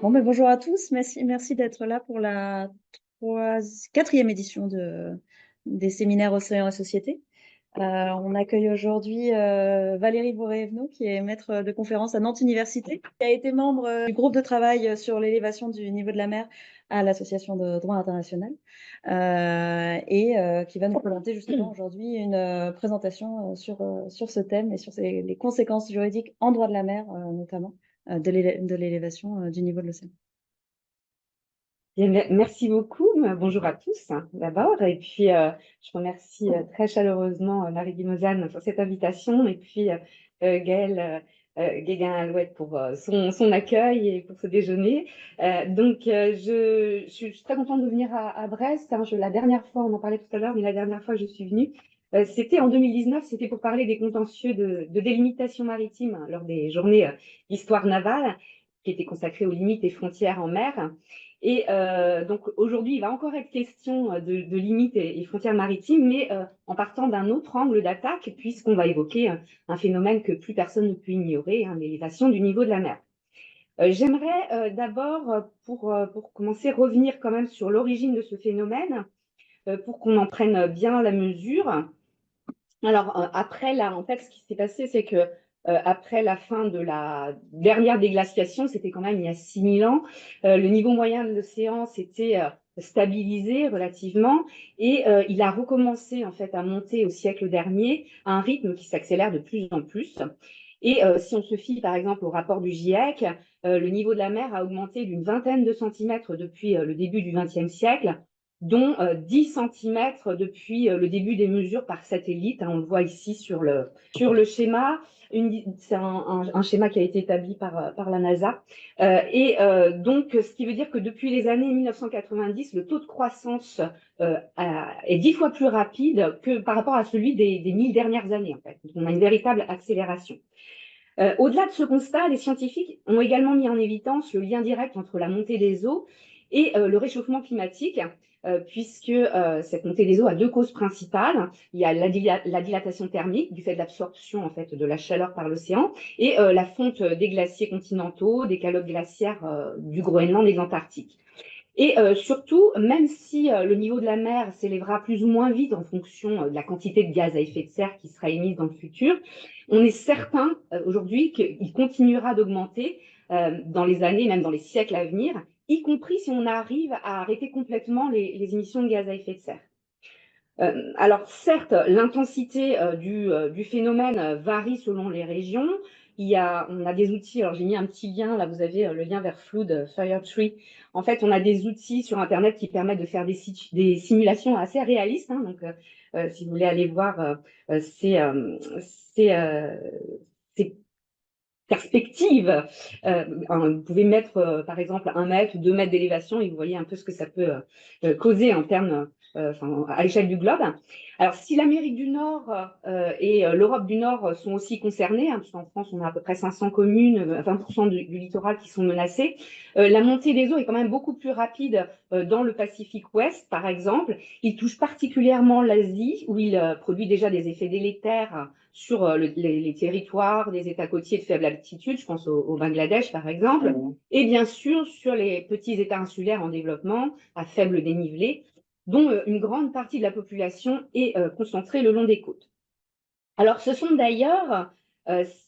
Bon, ben, bonjour à tous, merci d'être là pour la quatrième édition des séminaires Océan et Société. On accueille aujourd'hui Valérie Bourré-Evenot, qui est maître de conférence à Nantes Université, qui a été membre du groupe de travail sur l'élévation du niveau de la mer à l'Association de droit international, et qui va nous présenter justement aujourd'hui une présentation sur ce thème et sur les conséquences juridiques en droit de la mer, notamment de l'élévation du niveau de l'océan. Bien, merci beaucoup. Bonjour à tous d'abord. Et puis, je remercie très chaleureusement Marie Guimozane pour cette invitation et puis Gaëlle Guéguin-Alouette pour son accueil et pour ce déjeuner. Je suis très contente de venir à Brest. La dernière fois, on en parlait tout à l'heure, mais la dernière fois que je suis venue, c'était en 2019, c'était pour parler des contentieux de délimitation maritime lors des journées d'histoire navale qui étaient consacrées aux limites et frontières en mer. Et donc aujourd'hui, il va encore être question de limites et frontières maritimes, mais en partant d'un autre angle d'attaque, puisqu'on va évoquer un phénomène que plus personne ne peut ignorer, hein, l'élévation du niveau de la mer. J'aimerais d'abord, pour commencer, revenir quand même sur l'origine de ce phénomène, pour qu'on en prenne bien la mesure. Alors, après, là, en fait, ce qui s'est passé, c'est que après la fin de la dernière déglaciation, c'était quand même il y a 6000 ans, le niveau moyen de l'océan s'était stabilisé relativement et il a recommencé en fait à monter au siècle dernier à un rythme qui s'accélère de plus en plus. Et si on se fie par exemple au rapport du GIEC, le niveau de la mer a augmenté d'une vingtaine de centimètres depuis le début du XXe siècle, dont 10 centimètres depuis le début des mesures par satellite. On le voit ici sur le schéma. C'est un schéma qui a été établi par la NASA. Donc, ce qui veut dire que depuis les années 1990, le taux de croissance est 10 fois plus rapide que par rapport à celui des 1000 dernières années. En fait. Donc, on a une véritable accélération. Au-delà de ce constat, les scientifiques ont également mis en évidence le lien direct entre la montée des eaux et le réchauffement climatique, puisque cette montée des eaux a deux causes principales. Il y a la dilatation thermique du fait de l'absorption en fait de la chaleur par l'océan et la fonte des glaciers continentaux, des calottes glaciaires du Groenland et de l'Antarctique. Et surtout, même si le niveau de la mer s'élèvera plus ou moins vite en fonction de la quantité de gaz à effet de serre qui sera émise dans le futur, on est certain aujourd'hui qu'il continuera d'augmenter dans les années, même dans les siècles à venir, y compris si on arrive à arrêter complètement les émissions de gaz à effet de serre. Alors certes, l'intensité du phénomène varie selon les régions. On a des outils, alors j'ai mis un petit lien, là vous avez le lien vers Flood, Firetree. En fait, on a des outils sur Internet qui permettent de faire des simulations assez réalistes. Hein, donc, si vous voulez aller voir ces perspectives, vous pouvez mettre par exemple 1 mètre ou 2 mètres d'élévation et vous voyez un peu ce que ça peut causer en termes à l'échelle du globe. Alors, si l'Amérique du Nord et l'Europe du Nord sont aussi concernées, hein, puisqu'en France, on a à peu près 500 communes, 20% du littoral qui sont menacés, la montée des eaux est quand même beaucoup plus rapide dans le Pacifique Ouest, par exemple. Il touche particulièrement l'Asie, où il produit déjà des effets délétères sur les territoires des États côtiers de faible altitude, je pense au Bangladesh, par exemple, et bien sûr sur les petits États insulaires en développement à faible dénivelé, dont une grande partie de la population est concentrée le long des côtes. Alors, ce sont d'ailleurs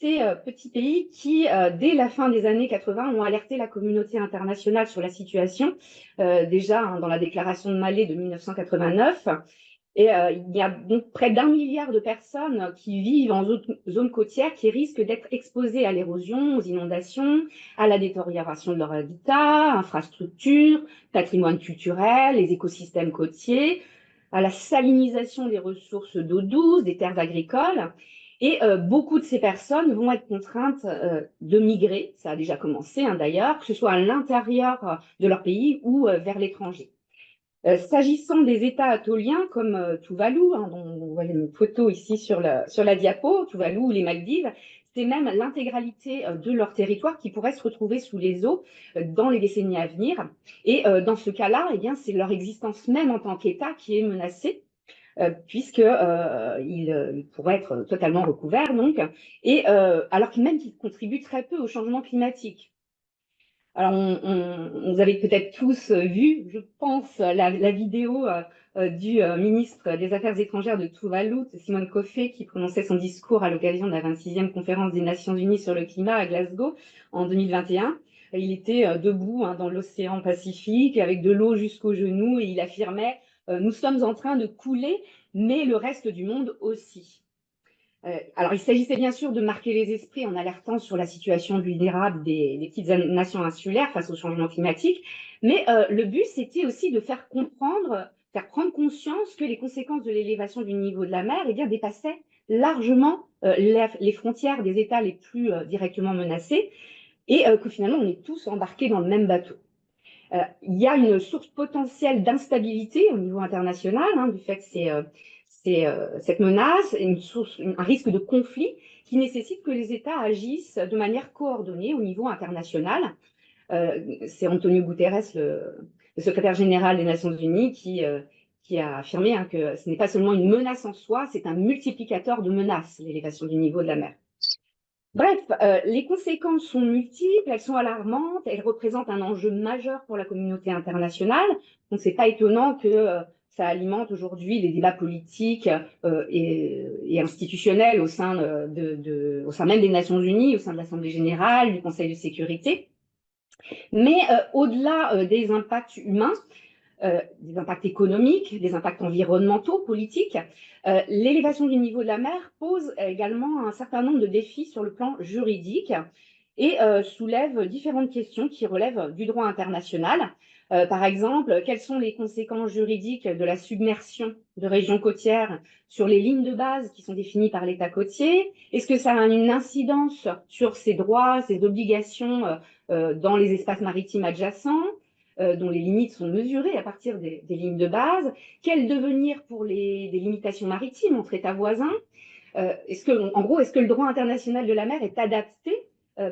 ces petits pays qui, dès la fin des années 80, ont alerté la communauté internationale sur la situation, déjà hein, dans la déclaration de Malé de 1989. Et il y a donc près d'1 milliard de personnes qui vivent en zone côtière qui risquent d'être exposées à l'érosion, aux inondations, à la détérioration de leur habitat, infrastructures, patrimoine culturel, les écosystèmes côtiers, à la salinisation des ressources d'eau douce, des terres agricoles. Et beaucoup de ces personnes vont être contraintes de migrer, ça a déjà commencé hein, d'ailleurs, que ce soit à l'intérieur de leur pays ou vers l'étranger. S'agissant des États atoliens comme Tuvalu, hein, dont vous voyez une photo ici sur la diapo, Tuvalu ou les Maldives, c'est même l'intégralité de leur territoire qui pourrait se retrouver sous les eaux dans les décennies à venir. Et dans ce cas-là, eh bien, c'est leur existence même en tant qu'État qui est menacée, puisqu'ils pourraient être totalement recouverts, donc, et alors même qu'ils contribuent très peu au changement climatique. Alors, vous avez peut-être tous vu, je pense, la vidéo du ministre des Affaires étrangères de Tuvalu, Simon Kofe, qui prononçait son discours à l'occasion de la 26e conférence des Nations Unies sur le climat à Glasgow en 2021. Il était debout dans l'océan Pacifique avec de l'eau jusqu'aux genoux et il affirmait nous sommes en train de couler, mais le reste du monde aussi. Alors, il s'agissait bien sûr de marquer les esprits en alertant sur la situation vulnérable des petites nations insulaires face au changement climatique, mais le but, c'était aussi de faire comprendre, faire prendre conscience que les conséquences de l'élévation du niveau de la mer eh bien, dépassaient largement les frontières des États les plus directement menacés et que finalement, on est tous embarqués dans le même bateau. Il y a une source potentielle d'instabilité au niveau international, du fait que cette menace, un risque de conflit qui nécessite que les États agissent de manière coordonnée au niveau international. C'est Antonio Guterres, le secrétaire général des Nations Unies, qui a affirmé que ce n'est pas seulement une menace en soi, c'est un multiplicateur de menaces, l'élévation du niveau de la mer. Bref, les conséquences sont multiples, elles sont alarmantes, elles représentent un enjeu majeur pour la communauté internationale. Donc, c'est pas étonnant que ça alimente aujourd'hui les débats politiques et institutionnels au sein même des Nations Unies, au sein de l'Assemblée générale, du Conseil de sécurité. Mais au-delà des impacts humains, des impacts économiques, des impacts environnementaux, politiques, l'élévation du niveau de la mer pose également un certain nombre de défis sur le plan juridique et soulève différentes questions qui relèvent du droit international. Par exemple, quelles sont les conséquences juridiques de la submersion de régions côtières sur les lignes de base qui sont définies par l'État côtier? Est-ce que ça a une incidence sur ses droits, ses obligations dans les espaces maritimes adjacents? Dont les limites sont mesurées à partir des lignes de base. Quel devenir pour des limitations maritimes entre États voisins? Est-ce que le droit international de la mer est adapté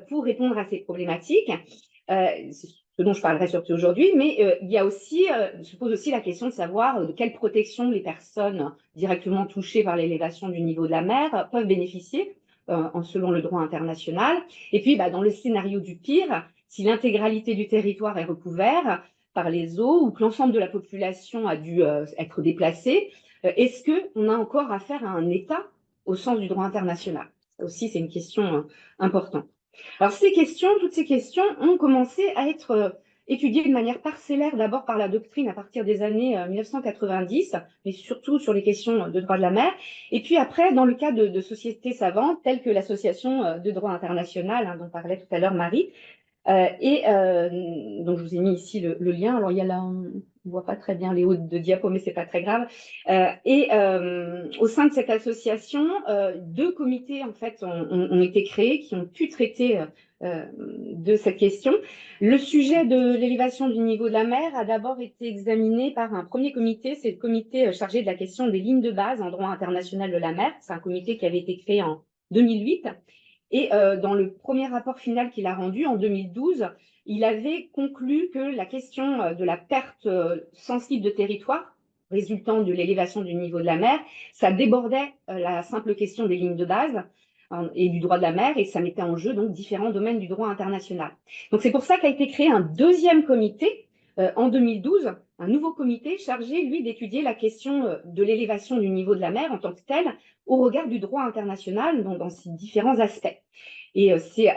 pour répondre à ces problématiques? C'est ce dont je parlerai surtout aujourd'hui, mais il y a aussi, se pose aussi la question de savoir de quelle protection les personnes directement touchées par l'élévation du niveau de la mer peuvent bénéficier selon le droit international. Et puis, dans le scénario du pire, si l'intégralité du territoire est recouvert par les eaux ou que l'ensemble de la population a dû être déplacée, est-ce qu'on a encore affaire à un État au sens du droit international? Ça aussi, c'est une question importante. Alors, toutes ces questions ont commencé à être étudiées de manière parcellaire, d'abord par la doctrine à partir des années 1990, mais surtout sur les questions de droit de la mer, et puis après, dans le cas de sociétés savantes, telles que l'Association de droit international, dont parlait tout à l'heure Marie, donc, je vous ai mis ici le lien. Alors, il y a là, on ne voit pas très bien les hauts de diapo, mais ce n'est pas très grave. Au sein de cette association, deux comités, en fait, ont été créés qui ont pu traiter de cette question. Le sujet de l'élévation du niveau de la mer a d'abord été examiné par un premier comité. C'est le comité chargé de la question des lignes de base en droit international de la mer. C'est un comité qui avait été créé en 2008. Et dans le premier rapport final qu'il a rendu en 2012, il avait conclu que la question de la perte sensible de territoire résultant de l'élévation du niveau de la mer, ça débordait la simple question des lignes de base et du droit de la mer, et ça mettait en jeu donc différents domaines du droit international. Donc c'est pour ça qu'a été créé un deuxième comité en 2012, un nouveau comité chargé, lui, d'étudier la question de l'élévation du niveau de la mer en tant que telle au regard du droit international dans ses différents aspects. Et c'est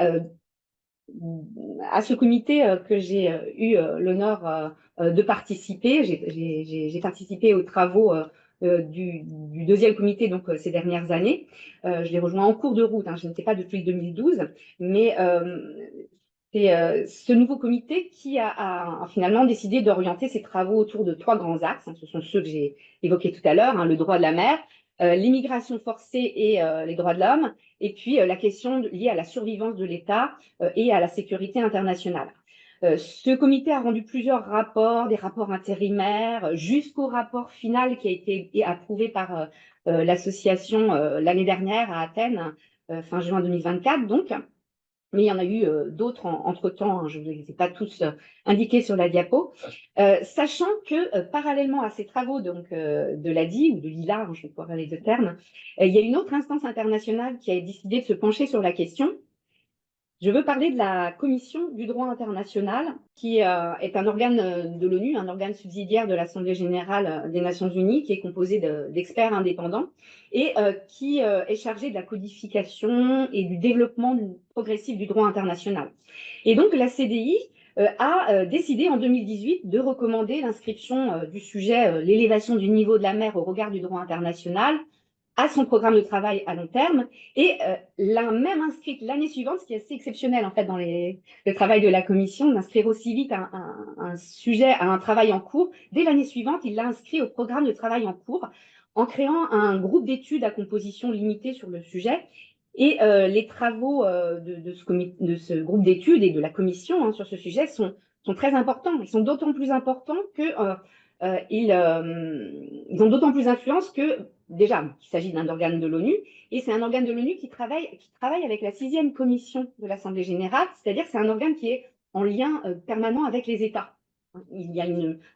à ce comité que j'ai eu l'honneur de participer. J'ai participé aux travaux du deuxième comité donc ces dernières années. Je l'ai rejoint en cours de route, je n'étais pas depuis 2012, mais c'est ce nouveau comité qui a finalement décidé d'orienter ses travaux autour de trois grands axes. Ce sont ceux que j'ai évoqués tout à l'heure, le droit de la mer, l'immigration forcée et les droits de l'homme, et puis la question liée à la survivance de l'État et à la sécurité internationale. Ce comité a rendu plusieurs rapports, des rapports intérimaires, jusqu'au rapport final qui a été approuvé par l'association l'année dernière à Athènes, fin juin 2024 donc. Mais il y en a eu d'autres entre-temps, je ne vous les ai pas tous indiqués sur la diapo, sachant que parallèlement à ces travaux donc, de l'ADI ou de l'ILA, je vais pouvoir les deux termes, il y a une autre instance internationale qui a décidé de se pencher sur la question, Je veux parler de la Commission du droit international, qui est un organe de l'ONU, un organe subsidiaire de l'Assemblée générale des Nations unies, qui est composé d'experts indépendants et qui est chargé de la codification et du développement progressif du droit international. Et donc la CDI a décidé en 2018 de recommander l'inscription du sujet l'élévation du niveau de la mer au regard du droit international à son programme de travail à long terme et l'a même inscrite l'année suivante, ce qui est assez exceptionnel en fait dans le travail de la commission, d'inscrire aussi vite un sujet à un travail en cours. Dès l'année suivante, il l'a inscrit au programme de travail en cours en créant un groupe d'études à composition limitée sur le sujet. Et les travaux de ce groupe d'études et de la commission sur ce sujet sont très importants. Ils sont d'autant plus importants que ils ont d'autant plus d'influence que, déjà, il s'agit d'un organe de l'ONU, et c'est un organe de l'ONU qui travaille avec la 6e commission de l'Assemblée générale, c'est-à-dire que c'est un organe qui est en lien permanent avec les États. Il y a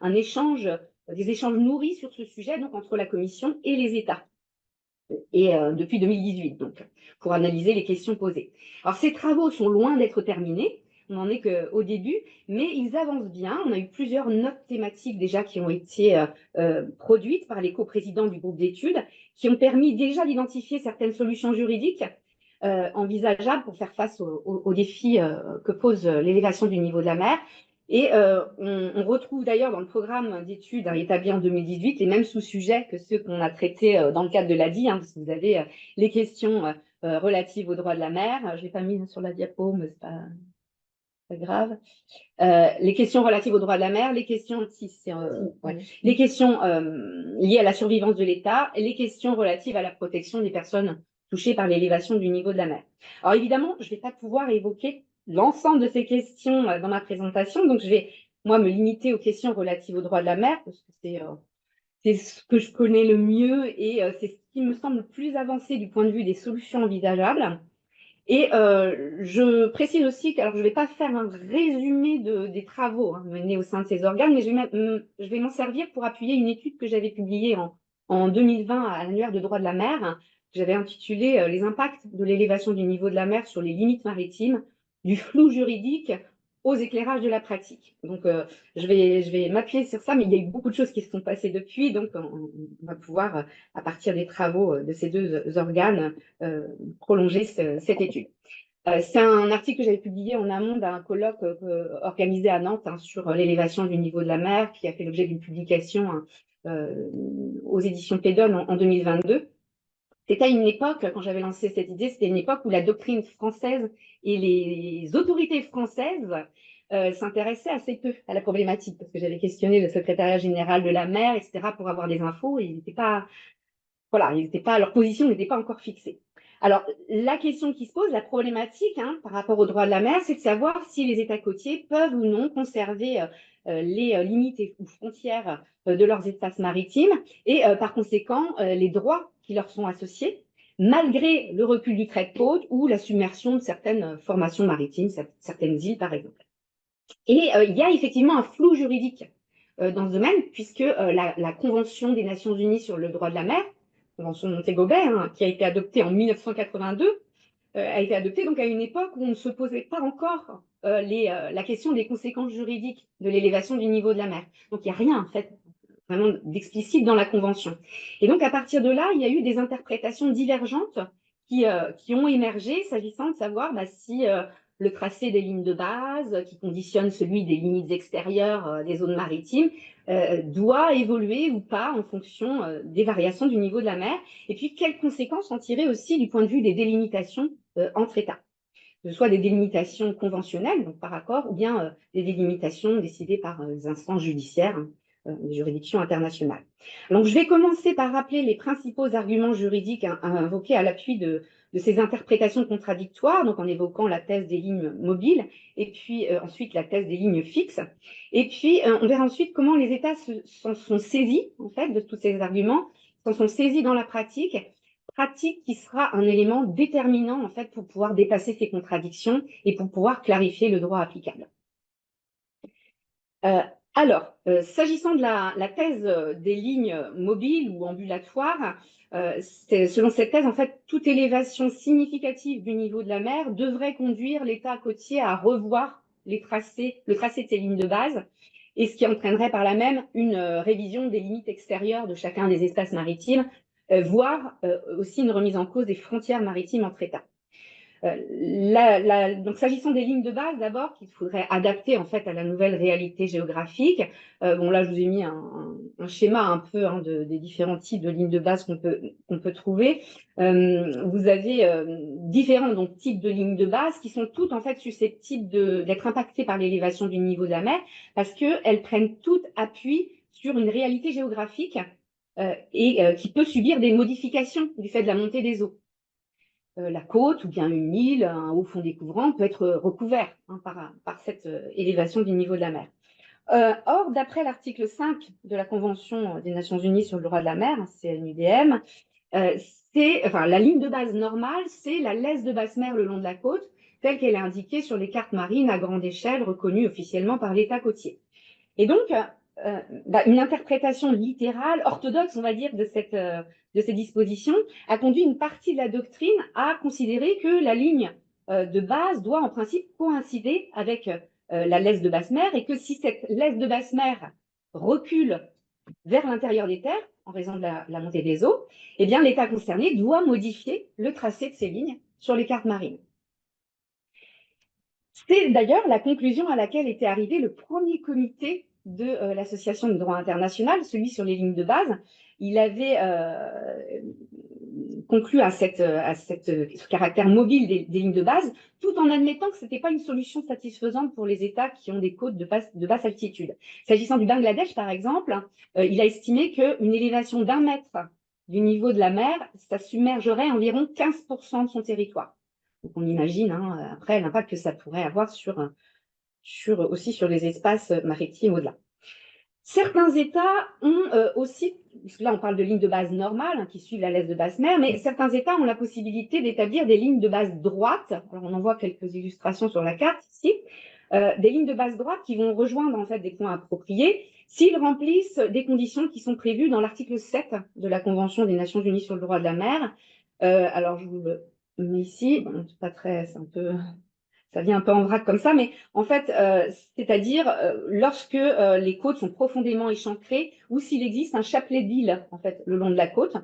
un échange, des échanges nourris sur ce sujet, donc entre la commission et les États. Et depuis 2018, donc, pour analyser les questions posées. Alors, ces travaux sont loin d'être terminés, on n'en est qu'au début, mais ils avancent bien. On a eu plusieurs notes thématiques déjà qui ont été produites par les coprésidents du groupe d'études, qui ont permis déjà d'identifier certaines solutions juridiques envisageables pour faire face aux défis que pose l'élévation du niveau de la mer. Et on retrouve d'ailleurs dans le programme d'études établi en 2018 les mêmes sous-sujets que ceux qu'on a traités dans le cadre de l'ADI, parce que vous avez les questions relatives aux droits de la mer. Je ne l'ai pas mis sur la diapo, mais ce n'est pas grave. Les questions relatives aux droits de la mer, les questions, les questions liées à la survivance de l'État, et les questions relatives à la protection des personnes touchées par l'élévation du niveau de la mer. Alors évidemment, je ne vais pas pouvoir évoquer l'ensemble de ces questions dans ma présentation, donc je vais, moi, me limiter aux questions relatives aux droits de la mer, parce que c'est ce que je connais le mieux et c'est ce qui me semble le plus avancé du point de vue des solutions envisageables. Et je précise aussi que, alors je ne vais pas faire un résumé des travaux menés au sein de ces organes, mais je vais m'en servir pour appuyer une étude que j'avais publiée en 2020 à l'annuaire de droit de la mer, que j'avais intitulée Les impacts de l'élévation du niveau de la mer sur les limites maritimes, du flou juridique aux éclairages de la pratique. Donc je vais m'appuyer sur ça, mais il y a eu beaucoup de choses qui se sont passées depuis, donc on va pouvoir, à partir des travaux de ces deux organes, prolonger cette étude. C'est un article que j'avais publié en amont d'un colloque organisé à Nantes sur l'élévation du niveau de la mer, qui a fait l'objet d'une publication aux éditions Pédone en 2022. C'était à une époque, quand j'avais lancé cette idée, c'était une époque où la doctrine française et les autorités françaises s'intéressaient assez peu à la problématique, parce que j'avais questionné le secrétariat général de la mer, etc., pour avoir des infos, et ils n'étaient pas, leur position n'était pas encore fixée. Alors, la question qui se pose, la problématique par rapport au droit de la mer, c'est de savoir si les États côtiers peuvent ou non conserver les limites ou frontières de leurs espaces maritimes et par conséquent les droits qui leur sont associés, malgré le recul du trait de côte ou la submersion de certaines formations maritimes, certaines îles par exemple. Et il y a effectivement un flou juridique dans ce domaine, puisque la Convention des Nations Unies sur le droit de la mer, Convention de Montego Bay, qui a été adoptée en 1982, a été adoptée donc à une époque où on ne se posait pas encore la question des conséquences juridiques de l'élévation du niveau de la mer. Donc il n'y a rien en fait vraiment d'explicite dans la Convention. Et donc à partir de là, il y a eu des interprétations divergentes qui ont émergé s'agissant de savoir si le tracé des lignes de base, qui conditionne celui des limites extérieures des zones maritimes, doit évoluer ou pas en fonction des variations du niveau de la mer, et puis quelles conséquences en tirer aussi du point de vue des délimitations entre États, que ce soit des délimitations conventionnelles, donc par accord, ou bien des délimitations décidées par les instances judiciaires, les juridictions internationales. Donc je vais commencer par rappeler les principaux arguments juridiques à invoquer à l'appui de ces interprétations contradictoires, donc en évoquant la thèse des lignes mobiles, et puis ensuite la thèse des lignes fixes. Et puis on verra ensuite comment les États s'en sont saisis, en fait, de tous ces arguments, s'en sont saisis dans la pratique qui sera un élément déterminant, en fait, pour pouvoir dépasser ces contradictions et pour pouvoir clarifier le droit applicable. Alors, s'agissant de la thèse des lignes mobiles ou ambulatoires, selon cette thèse, en fait, toute élévation significative du niveau de la mer devrait conduire l'État côtier à revoir le tracé de ces lignes de base, et ce qui entraînerait par là même une révision des limites extérieures de chacun des espaces maritimes, voire aussi une remise en cause des frontières maritimes entre États. Donc, s'agissant des lignes de base, d'abord, qu'il faudrait adapter en fait à la nouvelle réalité géographique. Bon, là, je vous ai mis un schéma un peu des différents types de lignes de base qu'on peut trouver. Vous avez différents donc, types de lignes de base qui sont toutes en fait susceptibles d'être impactées par l'élévation du niveau de la mer parce qu'elles prennent toutes appui sur une réalité géographique et qui peut subir des modifications du fait de la montée des eaux. La côte ou bien une île, un haut fond découvrant peut être recouvert par cette élévation du niveau de la mer. Or, d'après l'article 5 de la Convention des Nations Unies sur le droit de la mer, CNUDM, la ligne de base normale, c'est la laisse de basse mer le long de la côte, telle qu'elle est indiquée sur les cartes marines à grande échelle reconnues officiellement par l'État côtier. Et donc, une interprétation littérale, orthodoxe, on va dire, de ces dispositions a conduit une partie de la doctrine à considérer que la ligne de base doit en principe coïncider avec la laisse de basse mer et que si cette laisse de basse mer recule vers l'intérieur des terres en raison de la montée des eaux, eh bien l'État concerné doit modifier le tracé de ces lignes sur les cartes marines. C'est d'ailleurs la conclusion à laquelle était arrivé le premier comité de l'Association de droit international, celui sur les lignes de base. Il avait conclu à ce caractère mobile des lignes de base, tout en admettant que ce n'était pas une solution satisfaisante pour les États qui ont des côtes de basse altitude. S'agissant du Bangladesh, par exemple, il a estimé qu'une élévation d'1 mètre du niveau de la mer, ça submergerait environ 15% de son territoire. Donc on imagine après l'impact que ça pourrait avoir aussi sur les espaces maritimes au-delà. Certains États ont aussi, puisque là on parle de lignes de base normales qui suivent la laisse de basse mer, mais certains États ont la possibilité d'établir des lignes de base droites. Alors on en voit quelques illustrations sur la carte ici, des lignes de base droite qui vont rejoindre en fait des points appropriés s'ils remplissent des conditions qui sont prévues dans l'article 7 de la Convention des Nations Unies sur le droit de la mer. Alors je vous le mets ici, bon, c'est pas très, c'est un peu, ça vient un peu en vrac comme ça, mais en fait, c'est-à-dire lorsque les côtes sont profondément échancrées ou s'il existe un chapelet d'îles en fait le long de la côte,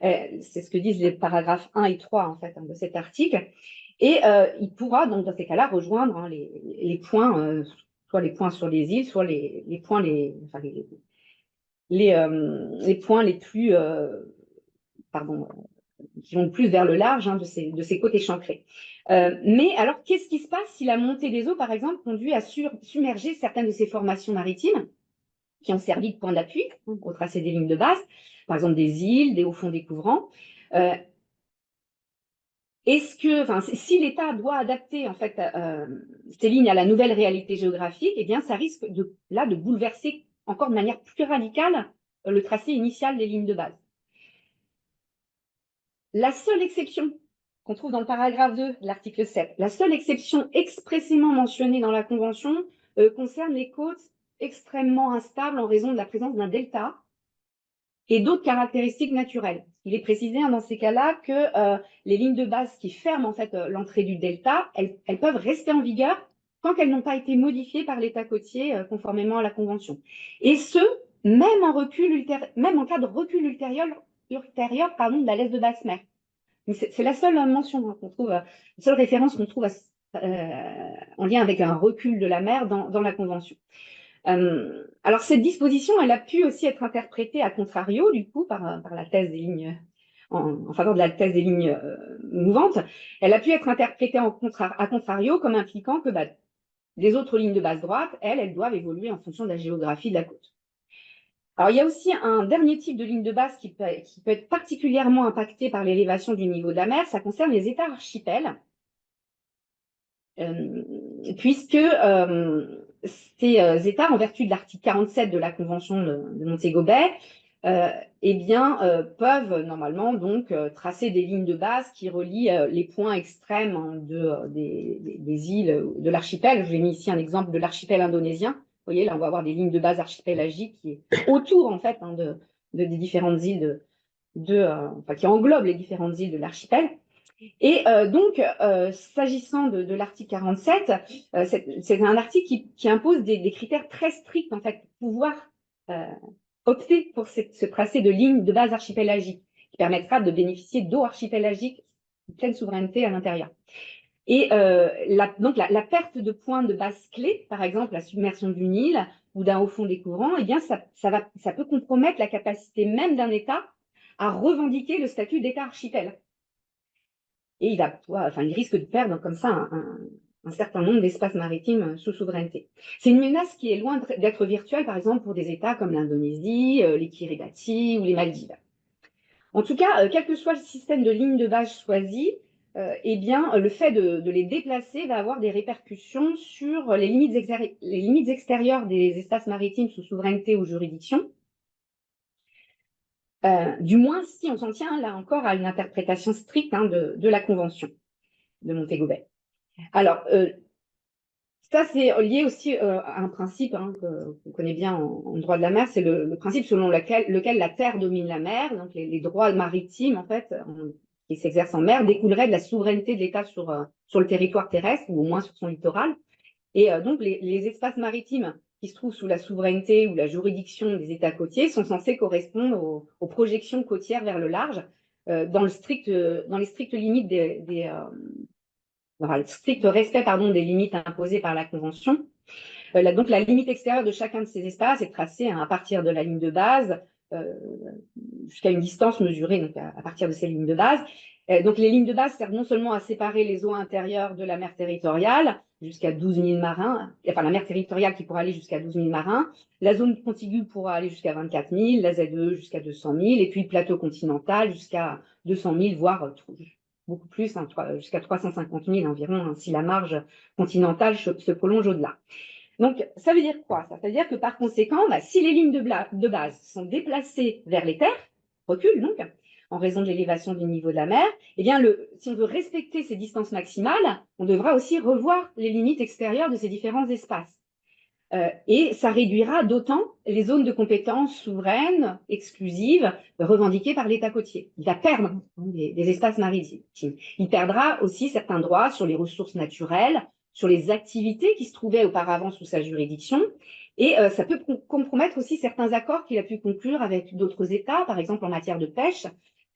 c'est ce que disent les paragraphes 1 et 3 en fait de cet article, et il pourra donc dans ces cas-là rejoindre les points, soit les points sur les îles, soit les points les points les plus qui vont plus vers le large de ces côtes échancrées. Mais alors, qu'est-ce qui se passe si la montée des eaux, par exemple, conduit à submerger certaines de ces formations maritimes qui ont servi de point d'appui au tracé des lignes de base, par exemple des îles, des hauts fonds découvrants si l'État doit adapter en fait ces lignes à la nouvelle réalité géographique, eh bien, ça risque de bouleverser encore de manière plus radicale le tracé initial des lignes de base. La seule exception qu'on trouve dans le paragraphe 2 de l'article 7, la seule exception expressément mentionnée dans la Convention concerne les côtes extrêmement instables en raison de la présence d'un delta et d'autres caractéristiques naturelles. Il est précisé dans ces cas-là que les lignes de base qui ferment en fait l'entrée du delta, elles peuvent rester en vigueur tant qu'elles n'ont pas été modifiées par l'État côtier conformément à la Convention. Et ce, même en cas de recul ultérieur de la laisse de basse mer. C'est la seule mention qu'on trouve, la seule référence qu'on trouve en lien avec un recul de la mer dans la Convention. Alors cette disposition, elle a pu aussi être interprétée à contrario, du coup, par la thèse des lignes, en faveur de la thèse des lignes mouvantes. Elle a pu être interprétée à contrario comme impliquant que les autres lignes de base droite, elles doivent évoluer en fonction de la géographie de la côte. Alors, il y a aussi un dernier type de ligne de base qui peut être particulièrement impacté par l'élévation du niveau de la mer, ça concerne les États archipels, puisque ces États, en vertu de l'article 47 de la Convention de Montego Bay, peuvent normalement donc tracer des lignes de base qui relient les points extrêmes des îles de l'archipel. Je vous ai mis ici un exemple de l'archipel indonésien, voyez, là, on va avoir des lignes de base archipélagiques qui est autour, en fait, hein, des différentes îles enfin, qui englobent les différentes îles de l'archipel. Et donc, s'agissant de l'article 47, c'est un article qui impose des critères très stricts, en fait, pour pouvoir opter pour ce tracé de ligne de base archipélagique, qui permettra de bénéficier d'eau archipélagique de pleine souveraineté à l'intérieur. Et donc, la perte de points de base clés, par exemple la submersion d'une île ou d'un haut fond des courants, eh bien, ça peut compromettre la capacité même d'un État à revendiquer le statut d'État archipel. Et il risque de perdre comme ça un certain nombre d'espaces maritimes sous souveraineté. C'est une menace qui est loin d'être virtuelle, par exemple, pour des États comme l'Indonésie, les Kiribati ou les Maldives. En tout cas, quel que soit le système de ligne de base choisi, eh bien, le fait de les déplacer va avoir des répercussions sur les limites extérieures des espaces maritimes sous souveraineté ou juridiction. Du moins si on s'en tient là encore à une interprétation stricte de la Convention de Montego Bay. Alors, ça, c'est lié aussi à un principe qu'on connaît bien en droit de la mer, c'est le principe selon lequel la terre domine la mer, donc les droits maritimes, en fait, qui s'exercent en mer, découleraient de la souveraineté de l'État sur le territoire terrestre, ou au moins sur son littoral. Et donc, les espaces maritimes qui se trouvent sous la souveraineté ou la juridiction des États côtiers sont censés correspondre aux projections côtières vers le large, dans les strictes limites le strict respect des limites imposées par la Convention. Donc, la limite extérieure de chacun de ces espaces est tracée à partir de la ligne de base jusqu'à une distance mesurée donc à partir de ces lignes de base. Donc, les lignes de base servent non seulement à séparer les eaux intérieures de la mer territoriale, jusqu'à 12 000 marins, enfin la mer territoriale qui pourra aller jusqu'à 12 000 marins, la zone contiguë pourra aller jusqu'à 24 000, la ZE jusqu'à 200 000, et puis le plateau continental jusqu'à 200 000, voire beaucoup plus, jusqu'à 350 000 environ, si la marge continentale se prolonge au-delà. Donc, ça veut dire quoi? Ça veut dire que par conséquent, si les lignes de base sont déplacées vers les terres, reculent donc, en raison de l'élévation du niveau de la mer, eh bien, si on veut respecter ces distances maximales, on devra aussi revoir les limites extérieures de ces différents espaces. Et ça réduira d'autant les zones de compétence souveraines, exclusives, revendiquées par l'État côtier. Il va perdre des espaces maritimes. Il perdra aussi certains droits sur les ressources naturelles, sur les activités qui se trouvaient auparavant sous sa juridiction. Et ça peut compromettre aussi certains accords qu'il a pu conclure avec d'autres États, par exemple en matière de pêche.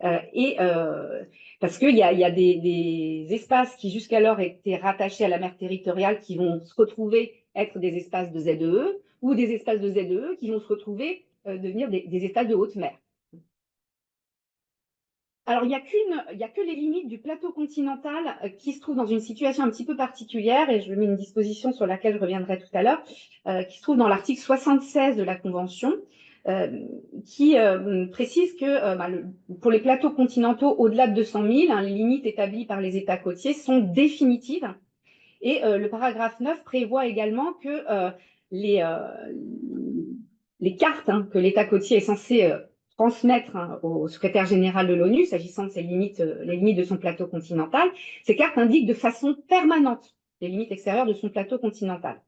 Parce qu'il y a des espaces qui jusqu'alors étaient rattachés à la mer territoriale qui vont se retrouver être des espaces de ZEE ou des espaces de ZEE qui vont se retrouver devenir des espaces de haute mer. Alors, il n'y a que les limites du plateau continental qui se trouvent dans une situation un petit peu particulière, et je mets une disposition sur laquelle je reviendrai tout à l'heure, qui se trouve dans l'article 76 de la Convention, qui précise que pour les plateaux continentaux au-delà de 200 000, les limites établies par les États côtiers sont définitives. Et le paragraphe 9 prévoit également que les cartes que l'État côtier est censé transmettre au secrétaire général de l'ONU, s'agissant de ces limites, les limites de son plateau continental, ces cartes indiquent de façon permanente les limites extérieures de son plateau continental.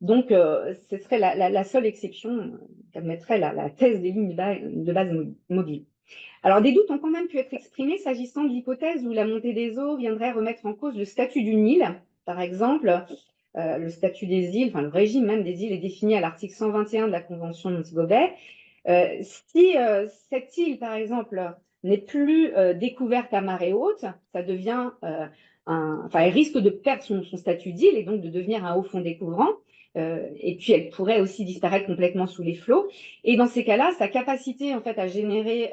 Donc, ce serait la seule exception qu'admettrait la thèse des lignes de base mobiles. Alors, des doutes ont quand même pu être exprimés s'agissant de l'hypothèse où la montée des eaux viendrait remettre en cause le statut d'une île. Par exemple, le statut des îles, enfin le régime même des îles est défini à l'article 121 de la Convention de Montego Bay. Si cette île, par exemple, n'est plus découverte à marée haute, ça devient elle risque de perdre son statut d'île et donc de devenir un haut fond découvrant. Et puis elle pourrait aussi disparaître complètement sous les flots. Et dans ces cas-là, sa capacité en fait à générer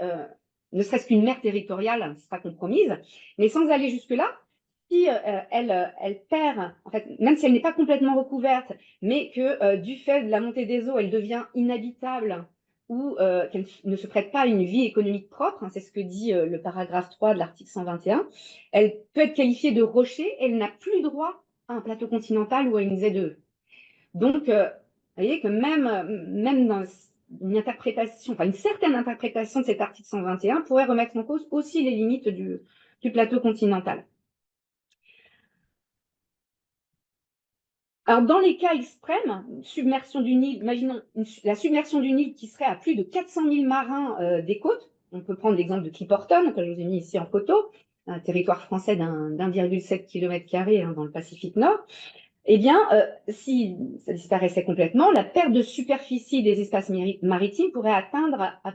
ne serait-ce qu'une mer territoriale sera compromise. Mais sans aller jusque-là, si elle perd, en fait, même si elle n'est pas complètement recouverte, mais que du fait de la montée des eaux, elle devient inhabitable ou qu'elle ne se prête pas à une vie économique propre, c'est ce que dit le paragraphe 3 de l'article 121, elle peut être qualifiée de rocher et elle n'a plus droit à un plateau continental ou à une ZE. Donc, vous voyez que même dans une certaine interprétation de cet article 121 pourrait remettre en cause aussi les limites du plateau continental. Alors, dans les cas extrêmes, submersion du Nil, imaginons la submersion du Nil qui serait à plus de 400 000 marins des côtes. On peut prendre l'exemple de Clipperton, que je vous ai mis ici en photo, un territoire français d'1,7 km² dans le Pacifique Nord. Eh bien, si ça disparaissait complètement, la perte de superficie des espaces maritimes pourrait atteindre à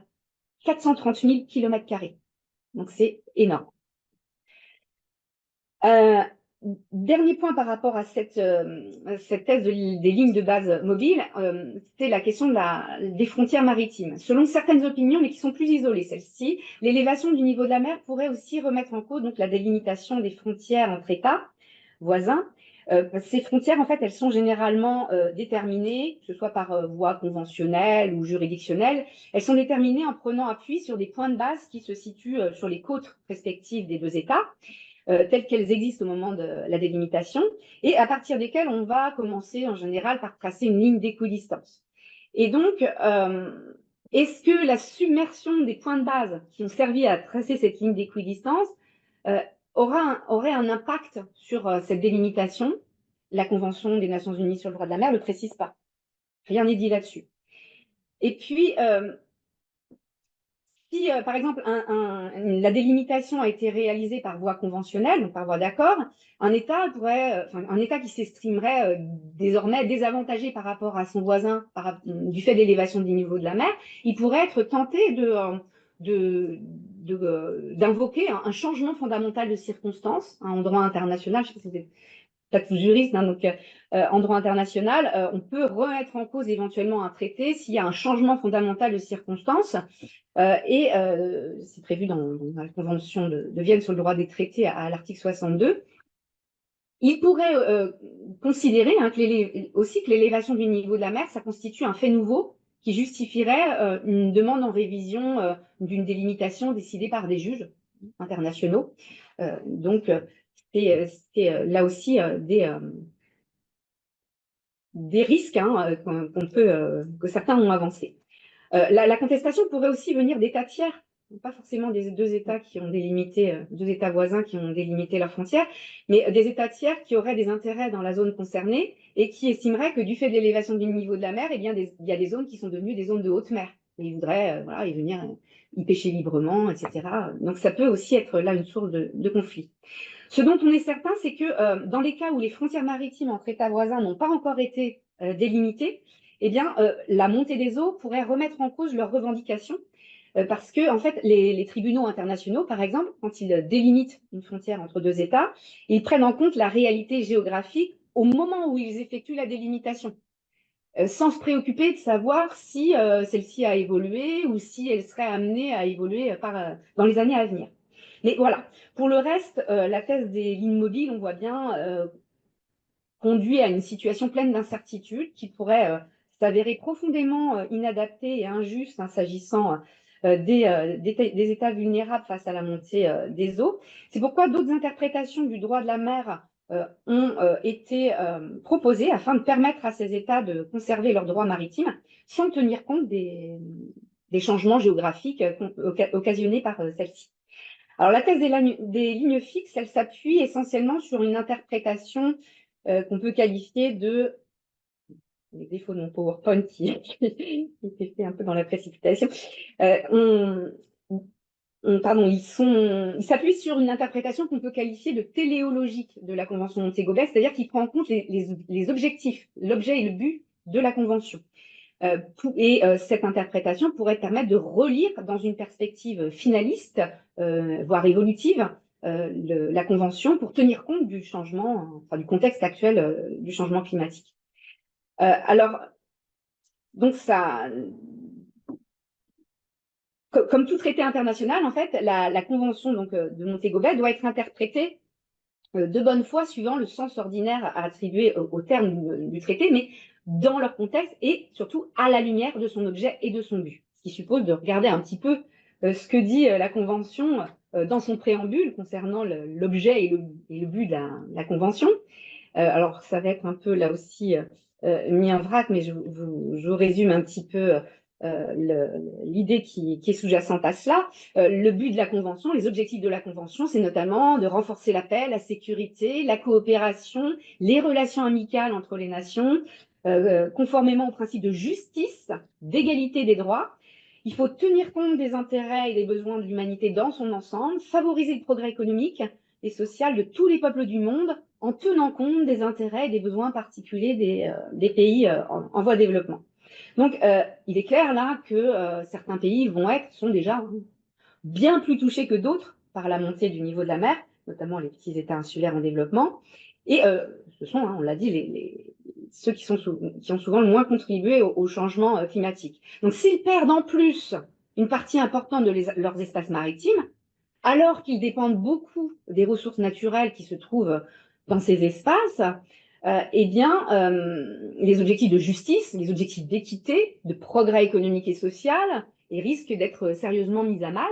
430 000 km². Donc, c'est énorme. Dernier point par rapport à cette thèse des lignes de base mobiles, c'est la question des frontières maritimes. Selon certaines opinions, mais qui sont plus isolées, celles-ci, l'élévation du niveau de la mer pourrait aussi remettre en cause donc, la délimitation des frontières entre États voisins. Ces frontières, en fait, elles sont généralement déterminées, que ce soit par voie conventionnelle ou juridictionnelle. Elles sont déterminées en prenant appui sur des points de base qui se situent sur les côtes respectives des deux États. Telles qu'elles existent au moment de la délimitation, et à partir desquelles on va commencer en général par tracer une ligne d'équidistance. Et donc, est-ce que la submersion des points de base qui ont servi à tracer cette ligne d'équidistance aurait un impact sur cette délimitation? La Convention des Nations Unies sur le droit de la mer ne le précise pas. Rien n'est dit là-dessus. Et puis, si, par exemple, la délimitation a été réalisée par voie conventionnelle, donc par voie d'accord, un État qui s'estimerait désormais désavantagé par rapport à son voisin du fait d'élévation du niveau de la mer, il pourrait être tenté d'invoquer un changement fondamental de circonstances en droit international. Je sais pas si vous êtes pas tous juristes, hein, donc en droit international, on peut remettre en cause éventuellement un traité s'il y a un changement fondamental de circonstances. C'est prévu dans la Convention de Vienne sur le droit des traités à l'article 62. Il pourrait considérer aussi que l'élévation du niveau de la mer, ça constitue un fait nouveau qui justifierait une demande en révision d'une délimitation décidée par des juges internationaux. Donc, c'est là aussi des risques que certains ont avancés. La contestation pourrait aussi venir d'États tiers, pas forcément des deux États qui ont délimité, deux États voisins qui ont délimité leurs frontières, mais des États tiers qui auraient des intérêts dans la zone concernée et qui estimeraient que du fait de l'élévation du niveau de la mer, eh bien, il y a des zones qui sont devenues des zones de haute mer. Et ils voudraient y venir y pêcher librement, etc. Donc ça peut aussi être là une source de conflit. Ce dont on est certain, c'est que dans les cas où les frontières maritimes entre États voisins n'ont pas encore été délimitées, eh bien, la montée des eaux pourrait remettre en cause leurs revendications parce que, en fait, les tribunaux internationaux, par exemple, quand ils délimitent une frontière entre deux États, ils prennent en compte la réalité géographique au moment où ils effectuent la délimitation, sans se préoccuper de savoir si celle-ci a évolué ou si elle serait amenée à évoluer dans les années à venir. Mais voilà, pour le reste, la thèse des lignes mobiles, on voit bien, conduit à une situation pleine d'incertitudes qui pourrait s'avérer profondément inadaptée et injuste s'agissant des États vulnérables face à la montée des eaux. C'est pourquoi d'autres interprétations du droit de la mer ont été proposées afin de permettre à ces États de conserver leurs droits maritimes sans tenir compte des changements géographiques occasionnés par celles-ci. Alors, la thèse des lignes fixes, elle s'appuie essentiellement sur une interprétation qu'on peut qualifier de les défauts de mon PowerPoint qui s'est fait un peu dans la précipitation. Ils s'appuient sur une interprétation qu'on peut qualifier de téléologique de la Convention de Montego Bay, c'est-à-dire qu'il prend en compte les objectifs, l'objet et le but de la Convention. Cette interprétation pourrait permettre de relire dans une perspective finaliste, voire évolutive, la Convention pour tenir compte du changement, du contexte actuel du changement climatique. Donc comme tout traité international, en fait, la Convention de Montego Bay doit être interprétée de bonne foi suivant le sens ordinaire attribué au terme du traité, mais dans leur contexte et surtout à la lumière de son objet et de son but. Ce qui suppose de regarder un petit peu ce que dit la Convention dans son préambule concernant l'objet et le but de la Convention. Alors, ça va être un peu là aussi mis en vrac, mais je vous résume un petit peu l'idée qui est sous-jacente à cela. Le but de la Convention, les objectifs de la Convention, c'est notamment de renforcer la paix, la sécurité, la coopération, les relations amicales entre les nations, conformément au principe de justice, d'égalité des droits. Il faut tenir compte des intérêts et des besoins de l'humanité dans son ensemble, favoriser le progrès économique et social de tous les peuples du monde en tenant compte des intérêts et des besoins particuliers des pays en voie de développement. Donc, il est clair là que certains pays sont déjà bien plus touchés que d'autres par la montée du niveau de la mer, notamment les petits États insulaires en développement. Et ce sont, on l'a dit, ceux qui ont souvent le moins contribué au changement climatique. Donc, s'ils perdent en plus une partie importante de leurs espaces maritimes, alors qu'ils dépendent beaucoup des ressources naturelles qui se trouvent dans ces espaces, eh bien, les objectifs de justice, les objectifs d'équité, de progrès économique et social, risquent d'être sérieusement mis à mal.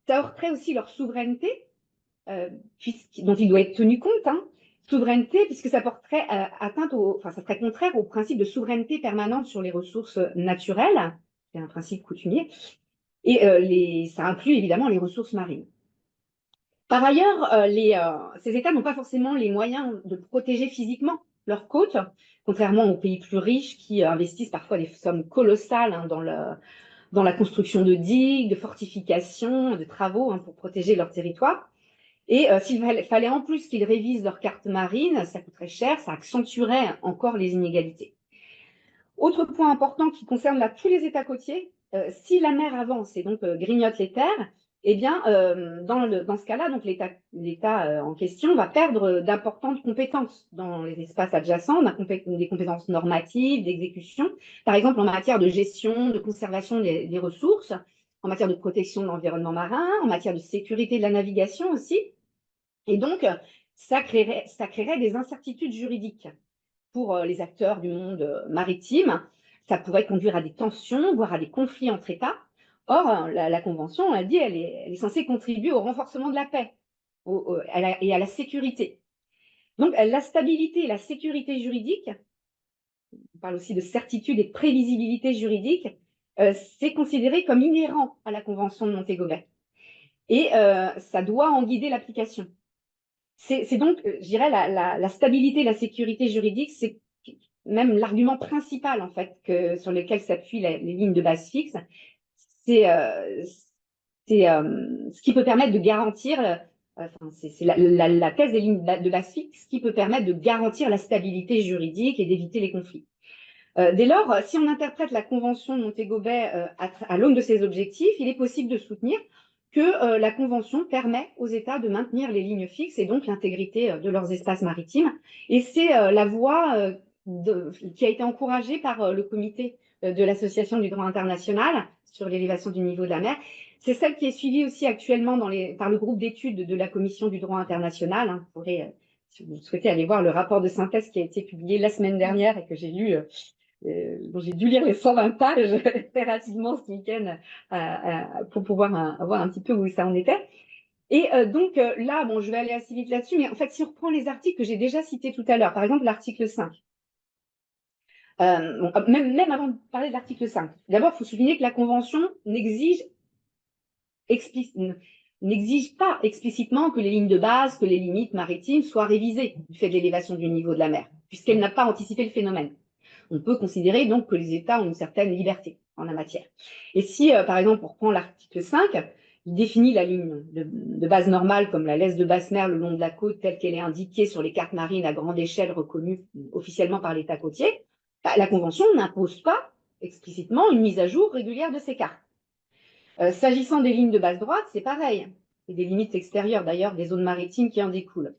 Ça heurterait aussi leur souveraineté, dont il doit être tenu compte, hein. Souveraineté, puisque ça porterait ça serait contraire au principe de souveraineté permanente sur les ressources naturelles, c'est un principe coutumier, et ça inclut évidemment les ressources marines. Par ailleurs, ces États n'ont pas forcément les moyens de protéger physiquement leurs côtes, contrairement aux pays plus riches qui investissent parfois des sommes colossales hein, dans la construction de digues, de fortifications, de travaux hein, pour protéger leur territoire. Et s'il fallait en plus qu'ils révisent leur carte marine, ça coûterait cher, ça accentuerait encore les inégalités. Autre point important qui concerne là tous les États côtiers, si la mer avance et donc grignote les terres, eh bien, dans ce cas-là, donc l'État en question va perdre d'importantes compétences dans les espaces adjacents, des compétences normatives, d'exécution, par exemple en matière de gestion, de conservation des ressources, en matière de protection de l'environnement marin, en matière de sécurité de la navigation aussi. Et donc, ça créerait des incertitudes juridiques pour les acteurs du monde maritime. Ça pourrait conduire à des tensions, voire à des conflits entre États. Or, la Convention, elle dit, elle est censée contribuer au renforcement de la paix et à la sécurité. Donc, la stabilité et la sécurité juridique, on parle aussi de certitude et prévisibilité juridique, c'est considéré comme inhérent à la Convention de Montego Bay. Et ça doit en guider l'application. C'est donc, je dirais, la stabilité et la sécurité juridique, c'est même l'argument principal, en fait, sur lequel s'appuient les lignes de base fixes. C'est ce qui peut permettre de garantir, c'est la thèse des lignes de base fixes qui peut permettre de garantir la stabilité juridique et d'éviter les conflits. Dès lors, si on interprète la Convention de Montego Bay à l'aune de ces objectifs, il est possible de soutenir que la Convention permet aux États de maintenir les lignes fixes et donc l'intégrité de leurs espaces maritimes. Et c'est la voie qui a été encouragée par le comité de l'Association du droit international sur l'élévation du niveau de la mer. C'est celle qui est suivie aussi actuellement par le groupe d'études de la Commission du droit international. Hein. Vous pourrez, si vous souhaitez, aller voir le rapport de synthèse qui a été publié la semaine dernière et que j'ai lu dont j'ai dû lire les 120 pages très rapidement ce week-end pour pouvoir voir un petit peu où ça en était. Et donc là, bon, je vais aller assez vite là-dessus, mais en fait, si on reprend les articles que j'ai déjà cités tout à l'heure, par exemple l'article 5, même avant de parler de l'article 5, d'abord, il faut souligner que la Convention n'exige pas explicitement que les lignes de base, que les limites maritimes soient révisées du fait de l'élévation du niveau de la mer, puisqu'elle n'a pas anticipé le phénomène. On peut considérer donc que les États ont une certaine liberté en la matière. Et si, par exemple, on reprend l'article 5, il définit la ligne de base normale comme la laisse de basse mer le long de la côte telle qu'elle est indiquée sur les cartes marines à grande échelle reconnues officiellement par l'État côtier, la Convention n'impose pas explicitement une mise à jour régulière de ces cartes. S'agissant des lignes de base droite, c'est pareil, et des limites extérieures d'ailleurs des zones maritimes qui en découlent.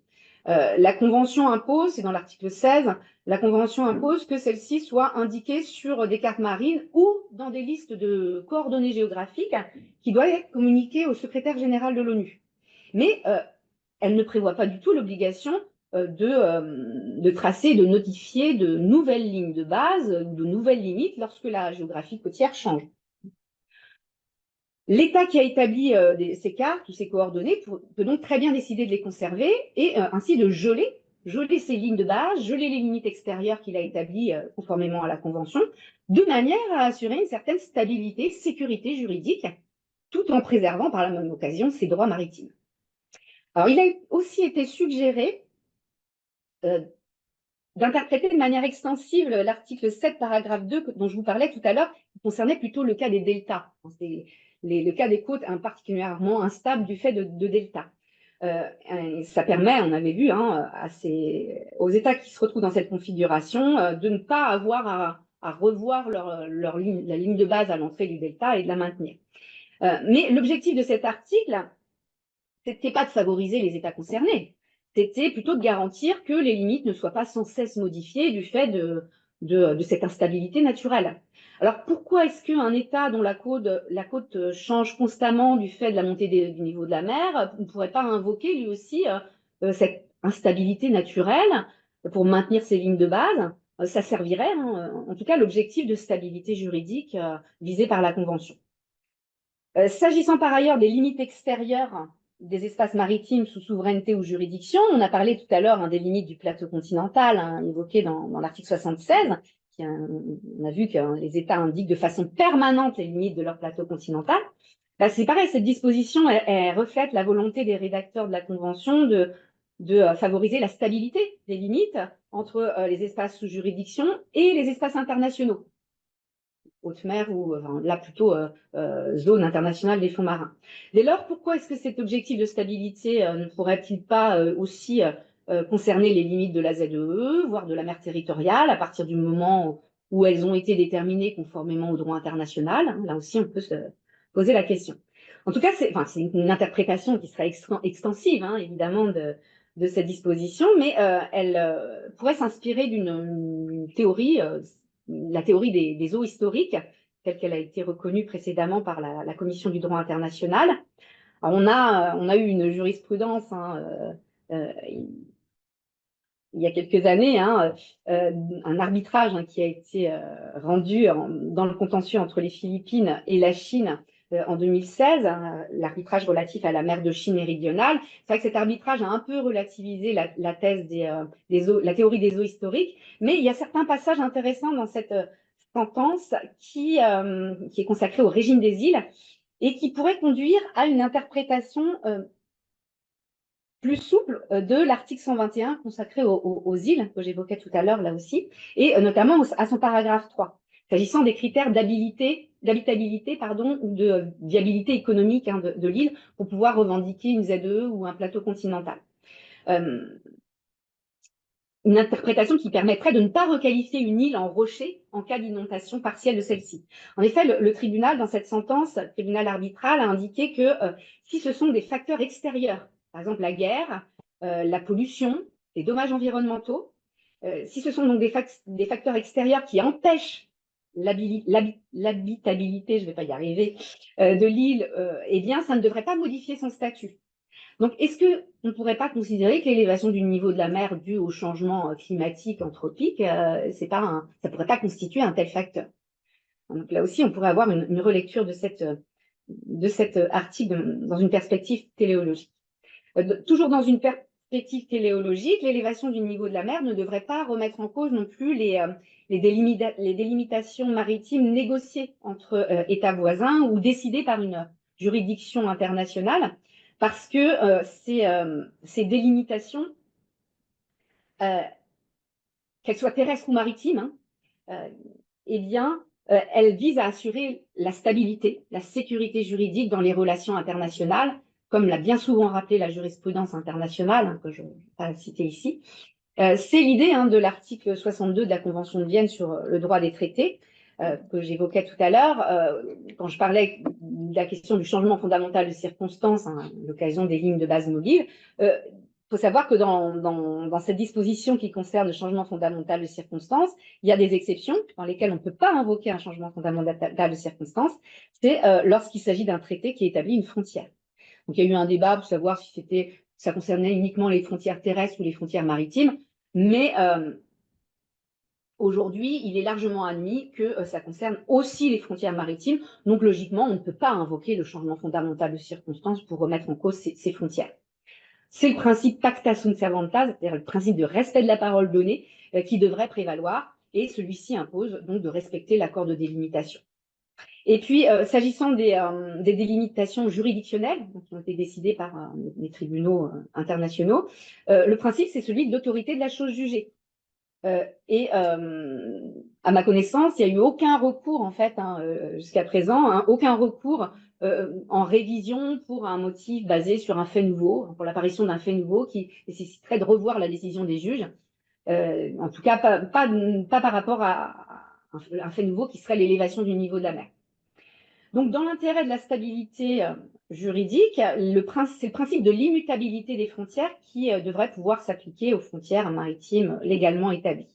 La Convention impose, c'est dans l'article 16, la Convention impose que celle-ci soit indiquée sur des cartes marines ou dans des listes de coordonnées géographiques qui doivent être communiquées au secrétaire général de l'ONU. Mais elle ne prévoit pas du tout l'obligation de tracer, de notifier de nouvelles lignes de base ou de nouvelles limites lorsque la géographie côtière change. L'État qui a établi ces cartes ou ces coordonnées peut donc très bien décider de les conserver et ainsi de geler geler ses lignes de base, geler les limites extérieures qu'il a établies conformément à la Convention, de manière à assurer une certaine stabilité, sécurité juridique, tout en préservant par la même occasion ses droits maritimes. Alors, il a aussi été suggéré d'interpréter de manière extensive l'article 7, paragraphe 2, dont je vous parlais tout à l'heure, qui concernait plutôt le cas des deltas. C'est le cas des côtes particulièrement instables du fait de deltas. Ça permet, on avait vu, hein, aux États qui se retrouvent dans cette configuration de ne pas avoir à revoir la ligne de base à l'entrée du delta et de la maintenir. Mais l'objectif de cet article, c'était pas de favoriser les États concernés, c'était plutôt de garantir que les limites ne soient pas sans cesse modifiées du fait de cette instabilité naturelle. Alors pourquoi est-ce qu'un État dont la côte change constamment du fait de la montée du niveau de la mer ne pourrait pas invoquer lui aussi cette instabilité naturelle pour maintenir ses lignes de base? Ça servirait, hein, en tout cas, l'objectif de stabilité juridique visé par la Convention. S'agissant par ailleurs des limites extérieures des espaces maritimes sous souveraineté ou juridiction, on a parlé tout à l'heure des limites du plateau continental évoquées dans l'article 76. On a vu que les États indiquent de façon permanente les limites de leur plateau continental. Là, c'est pareil, cette disposition elle reflète la volonté des rédacteurs de la Convention de favoriser la stabilité des limites entre les espaces sous juridiction et les espaces internationaux, haute mer ou là plutôt zone internationale des fonds marins. Dès lors, pourquoi est-ce que cet objectif de stabilité ne pourrait-il pas aussi concerner les limites de la ZEE, voire de la mer territoriale, à partir du moment où elles ont été déterminées conformément au droit international? Là aussi, on peut se poser la question. En tout cas, c'est une interprétation qui serait extensive, hein, évidemment, de cette disposition, mais elle pourrait s'inspirer d'une théorie, la théorie des eaux historiques, telle qu'elle a été reconnue précédemment par la Commission du droit international. Alors, on a eu une jurisprudence il y a quelques années, un arbitrage qui a été rendu dans le contentieux entre les Philippines et la Chine en 2016, l'arbitrage relatif à la mer de Chine méridionale. C'est vrai que cet arbitrage a un peu relativisé la thèse la théorie des eaux historiques, mais il y a certains passages intéressants dans cette sentence qui est consacrée au régime des îles et qui pourrait conduire à une interprétation plus souple de l'article 121 consacré aux îles que j'évoquais tout à l'heure là aussi, et notamment à son paragraphe 3, s'agissant des critères d'habitabilité ou de viabilité économique de l'île pour pouvoir revendiquer une ZEE ou un plateau continental. Une interprétation qui permettrait de ne pas requalifier une île en rocher en cas d'inondation partielle de celle-ci. En effet, le tribunal, dans cette sentence, le tribunal arbitral, a indiqué que si ce sont des facteurs extérieurs, par exemple la guerre, la pollution, les dommages environnementaux, si ce sont donc des facteurs extérieurs qui empêchent l'habitabilité, je ne vais pas y arriver, de l'île, eh bien, ça ne devrait pas modifier son statut. Donc, est-ce qu'on ne pourrait pas considérer que l'élévation du niveau de la mer due au changement climatique anthropique, ça ne pourrait pas constituer un tel facteur? Donc là aussi, on pourrait avoir une relecture de cet article dans une perspective téléologique. Toujours dans une perspective téléologique, l'élévation du niveau de la mer ne devrait pas remettre en cause non plus les délimitations maritimes négociées entre États voisins ou décidées par une juridiction internationale, parce que ces délimitations, qu'elles soient terrestres ou maritimes, eh bien, elles visent à assurer la stabilité, la sécurité juridique dans les relations internationales, comme l'a bien souvent rappelé la jurisprudence internationale, que je ne vais pas citer ici. C'est l'idée de l'article 62 de la Convention de Vienne sur le droit des traités, que j'évoquais tout à l'heure, quand je parlais de la question du changement fondamental de circonstances, à l'occasion des lignes de base mobiles. Il faut savoir que dans cette disposition qui concerne le changement fondamental de circonstances, il y a des exceptions dans lesquelles on ne peut pas invoquer un changement fondamental de circonstances. C'est lorsqu'il s'agit d'un traité qui établit une frontière. Donc, il y a eu un débat pour savoir si ça concernait uniquement les frontières terrestres ou les frontières maritimes, mais aujourd'hui, il est largement admis que ça concerne aussi les frontières maritimes. Donc, logiquement, on ne peut pas invoquer le changement fondamental de circonstances pour remettre en cause ces frontières. c'est le principe pacta sunt servanda, c'est-à-dire le principe de respect de la parole donnée, qui devrait prévaloir, et celui-ci impose donc de respecter l'accord de délimitation. Et puis, s'agissant des délimitations juridictionnelles qui ont été décidées par les tribunaux internationaux, le principe, c'est celui de l'autorité de la chose jugée. À ma connaissance, il n'y a eu aucun recours, en fait, jusqu'à présent, aucun recours en révision pour un motif basé sur un fait nouveau, pour l'apparition d'un fait nouveau qui nécessiterait de revoir la décision des juges. En tout cas, pas par rapport à un fait nouveau qui serait l'élévation du niveau de la mer. Donc, dans l'intérêt de la stabilité juridique, c'est le principe de l'immutabilité des frontières qui devrait pouvoir s'appliquer aux frontières maritimes légalement établies.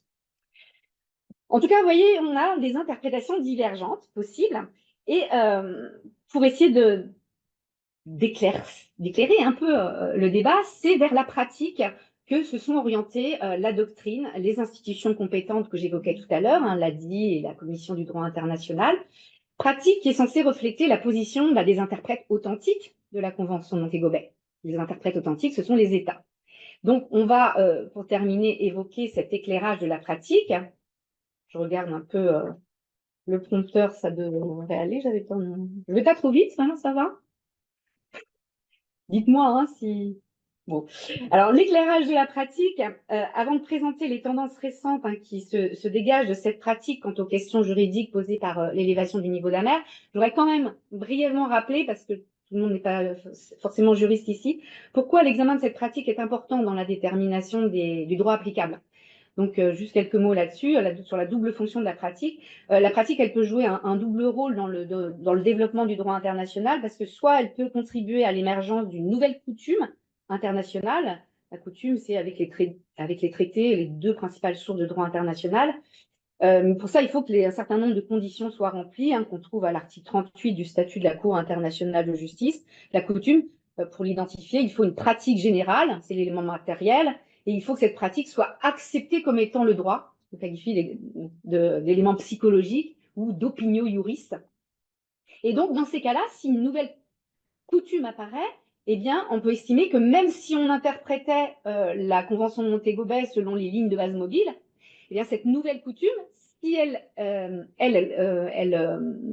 En tout cas, vous voyez, on a des interprétations divergentes possibles, et pour essayer d'éclairer un peu le débat, c'est vers la pratique que se sont orientées la doctrine, les institutions compétentes que j'évoquais tout à l'heure, l'ADI et la Commission du droit international, pratique qui est censée refléter la position des interprètes authentiques de la Convention de Montego Bay. Les interprètes authentiques, ce sont les États. Donc, on va, pour terminer, évoquer cet éclairage de la pratique. Je regarde un peu le prompteur, ça devrait aller. Je vais pas trop vite, ça va? Dites-moi si... Bon. Alors, l'éclairage de la pratique, avant de présenter les tendances récentes qui se dégagent de cette pratique quant aux questions juridiques posées par l'élévation du niveau de la mer, je voudrais quand même brièvement rappeler, parce que tout le monde n'est pas forcément juriste ici, pourquoi l'examen de cette pratique est important dans la détermination du droit applicable. Donc, juste quelques mots là-dessus, sur la double fonction de la pratique. La pratique, elle peut jouer un double rôle dans le développement du droit international, parce que soit elle peut contribuer à l'émergence d'une nouvelle coutume internationale. La coutume, c'est avec les traités, les deux principales sources de droit international. Pour ça, il faut un certain nombre de conditions soient remplies, qu'on trouve à l'article 38 du statut de la Cour internationale de justice. La coutume, pour l'identifier, il faut une pratique générale, c'est l'élément matériel, et il faut que cette pratique soit acceptée comme étant le droit, on qualifie d'éléments psychologiques ou d'opinio iuris. Et donc, dans ces cas-là, si une nouvelle coutume apparaît, eh bien, on peut estimer que même si on interprétait la Convention de Montego Bay selon les lignes de base mobile, eh bien, cette nouvelle coutume, si elle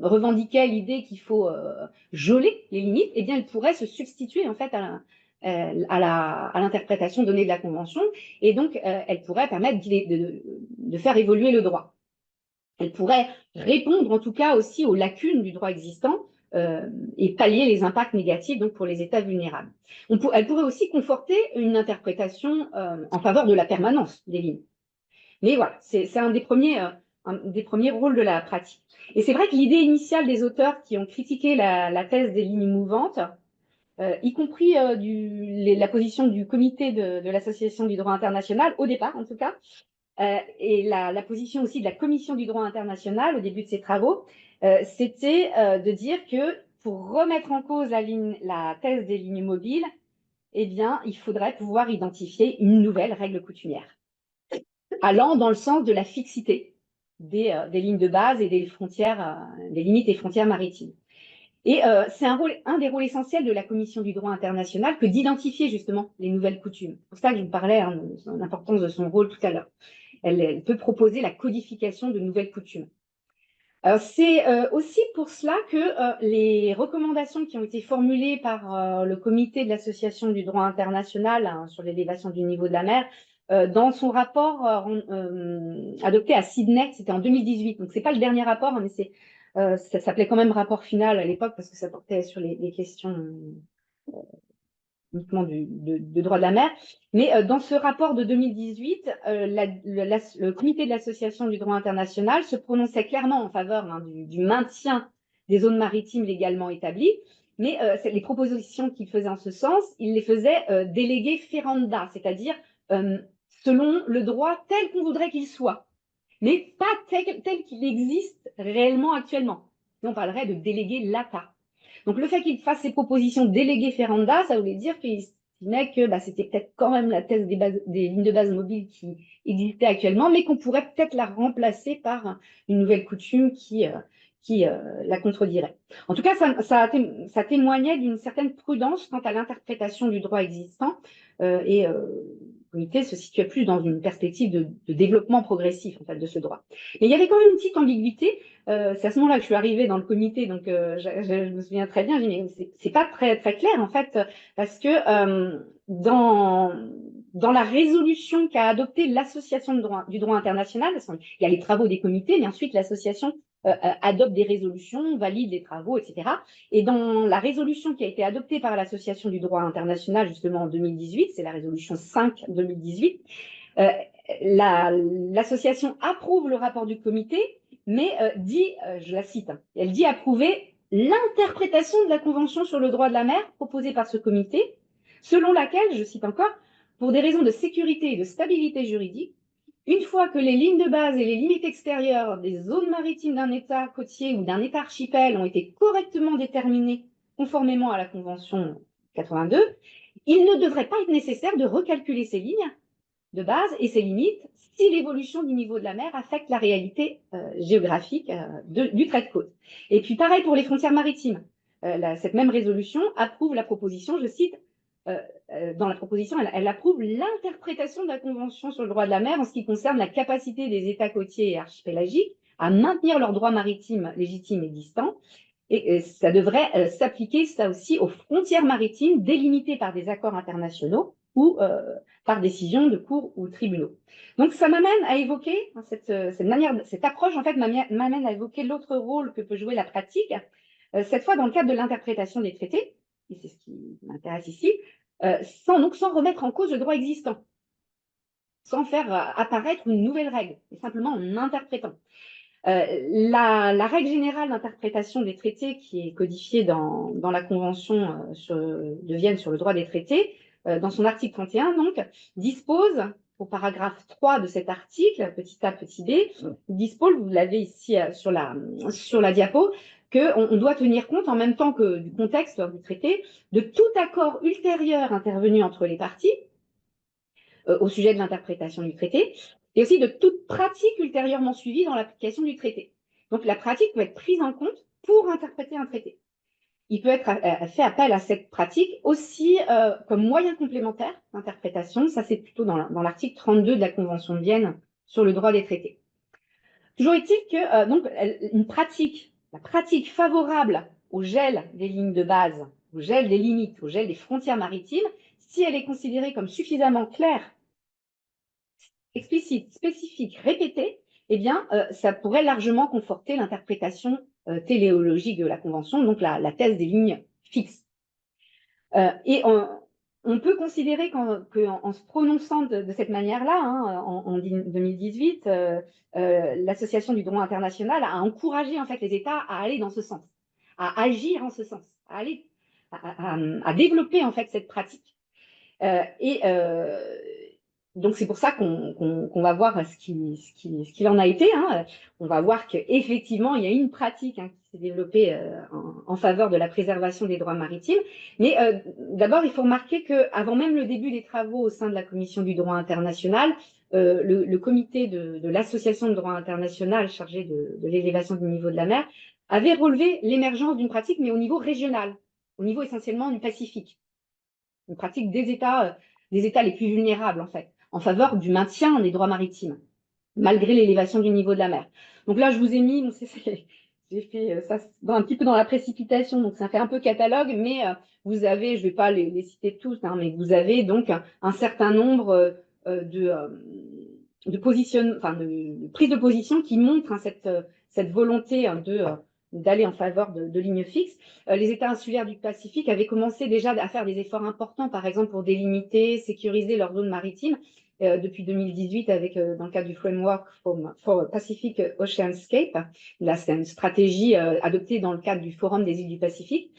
revendiquait l'idée qu'il faut geler les limites, eh bien, elle pourrait se substituer en fait à l'interprétation donnée de la Convention, et donc elle pourrait permettre de faire évoluer le droit. Elle pourrait répondre en tout cas aussi aux lacunes du droit existant et pallier les impacts négatifs donc pour les États vulnérables. Elle pourrait aussi conforter une interprétation en faveur de la permanence des lignes. Mais voilà, c'est un des premiers rôles de la pratique. Et c'est vrai que l'idée initiale des auteurs qui ont critiqué la thèse des lignes mouvantes, y compris la position du comité de l'Association du droit international, au départ en tout cas, et la position aussi de la Commission du droit international au début de ses travaux, c'était de dire que pour remettre en cause la thèse des lignes mobiles, eh bien, il faudrait pouvoir identifier une nouvelle règle coutumière, allant dans le sens de la fixité des lignes de base et des limites et frontières maritimes. Et c'est un des rôles essentiels de la Commission du droit international que d'identifier justement les nouvelles coutumes. C'est pour ça que je vous parlais de l'importance de son rôle tout à l'heure. Elle peut proposer la codification de nouvelles coutumes. C'est aussi pour cela que les recommandations qui ont été formulées par le comité de l'Association du droit international sur l'élévation du niveau de la mer, dans son rapport adopté à Sydney, c'était en 2018, donc c'est pas le dernier rapport, mais ça s'appelait quand même rapport final à l'époque parce que ça portait sur les questions uniquement de droit de la mer. Mais dans ce rapport de 2018, le comité de l'Association du droit international se prononçait clairement en faveur du maintien des zones maritimes légalement établies, mais les propositions qu'il faisait en ce sens, il les faisait déléguer ferenda, c'est-à-dire selon le droit tel qu'on voudrait qu'il soit, mais pas tel qu'il existe réellement actuellement. Et on parlerait de déléguer l'ATA. Donc, le fait qu'il fasse ces propositions déléguées ferenda, ça voulait dire qu'il estimait que c'était peut-être quand même la thèse des lignes de base mobiles qui existait actuellement, mais qu'on pourrait peut-être la remplacer par une nouvelle coutume qui la contredirait. En tout cas, ça témoignait d'une certaine prudence quant à l'interprétation du droit existant et le comité se situait plus dans une perspective de développement progressif en fait, de ce droit. Mais il y avait quand même une petite ambiguïté. C'est à ce moment-là que je suis arrivée dans le comité, donc je me souviens très bien. J'ai dit, mais c'est pas très très clair en fait, parce que dans la résolution qu'a adoptée l'association du droit international, il y a les travaux des comités, mais ensuite l'association adopte des résolutions, valide les travaux, etc. Et dans la résolution qui a été adoptée par l'Association du droit international, justement en 2018, c'est la résolution 5-2018, l'association approuve le rapport du comité, mais dit, je la cite, elle dit approuver l'interprétation de la Convention sur le droit de la mer proposée par ce comité, selon laquelle, je cite encore, pour des raisons de sécurité et de stabilité juridique, une fois que les lignes de base et les limites extérieures des zones maritimes d'un État côtier ou d'un État archipel ont été correctement déterminées conformément à la Convention 82, il ne devrait pas être nécessaire de recalculer ces lignes de base et ses limites si l'évolution du niveau de la mer affecte la réalité géographique du trait de côte. Et puis pareil pour les frontières maritimes. Cette même résolution approuve la proposition, je cite, dans la proposition, elle approuve l'interprétation de la Convention sur le droit de la mer en ce qui concerne la capacité des États côtiers et archipélagiques à maintenir leurs droits maritimes légitimes existants. Et ça devrait s'appliquer, ça aussi, aux frontières maritimes délimitées par des accords internationaux ou par décision de cours ou tribunaux. Donc ça m'amène à évoquer, cette approche en fait m'amène à évoquer l'autre rôle que peut jouer la pratique, cette fois dans le cadre de l'interprétation des traités, et c'est ce qui m'intéresse ici, sans remettre en cause le droit existant, sans faire apparaître une nouvelle règle, mais simplement en interprétant. La règle générale d'interprétation des traités qui est codifiée dans la Convention de Vienne sur le droit des traités, dans son article 31, donc, dispose, au paragraphe 3 de cet article, petit a, petit b, dispose, vous l'avez ici sur la diapo, qu'on doit tenir compte en même temps que du contexte du traité de tout accord ultérieur intervenu entre les parties au sujet de l'interprétation du traité, et aussi de toute pratique ultérieurement suivie dans l'application du traité. Donc la pratique peut être prise en compte pour interpréter un traité. Il peut être fait appel à cette pratique aussi comme moyen complémentaire d'interprétation. Ça, c'est plutôt dans l'article 32 de la Convention de Vienne sur le droit des traités. Toujours est-il que donc la pratique favorable au gel des lignes de base, au gel des limites, au gel des frontières maritimes, si elle est considérée comme suffisamment claire, explicite, spécifique, répétée, eh bien, ça pourrait largement conforter l'interprétation téléologique de la Convention, donc la thèse des lignes fixes. Et on peut considérer qu'en se prononçant de cette manière-là, hein, en 2018, l'Association du droit international a encouragé en fait les États à aller dans ce sens, à agir en ce sens, à développer en fait cette pratique. Donc c'est pour ça qu'on va voir ce qu'il en a été. Hein. On va voir qu'effectivement, il y a une pratique hein, qui s'est développée en faveur de la préservation des droits maritimes. Mais d'abord, il faut remarquer qu'avant même le début des travaux au sein de la Commission du droit international, le comité de l'Association de droit international chargé de l'élévation du niveau de la mer avait relevé l'émergence d'une pratique, mais au niveau régional, au niveau essentiellement du Pacifique. Une pratique des États les plus vulnérables, en fait, en faveur du maintien des droits maritimes, malgré l'élévation du niveau de la mer. Donc là, je vous ai mis, j'ai fait ça un petit peu dans la précipitation, donc ça fait un peu catalogue, mais vous avez, je ne vais pas les citer tous, hein, mais vous avez donc un certain nombre de prises de position qui montrent hein, cette volonté hein, d'aller en faveur de lignes fixes. Les États insulaires du Pacifique avaient commencé déjà à faire des efforts importants, par exemple pour délimiter, sécuriser leurs zones maritimes depuis 2018 avec dans le cadre du Framework for Pacific Oceanscape. Là, c'est une stratégie adoptée dans le cadre du Forum des îles du Pacifique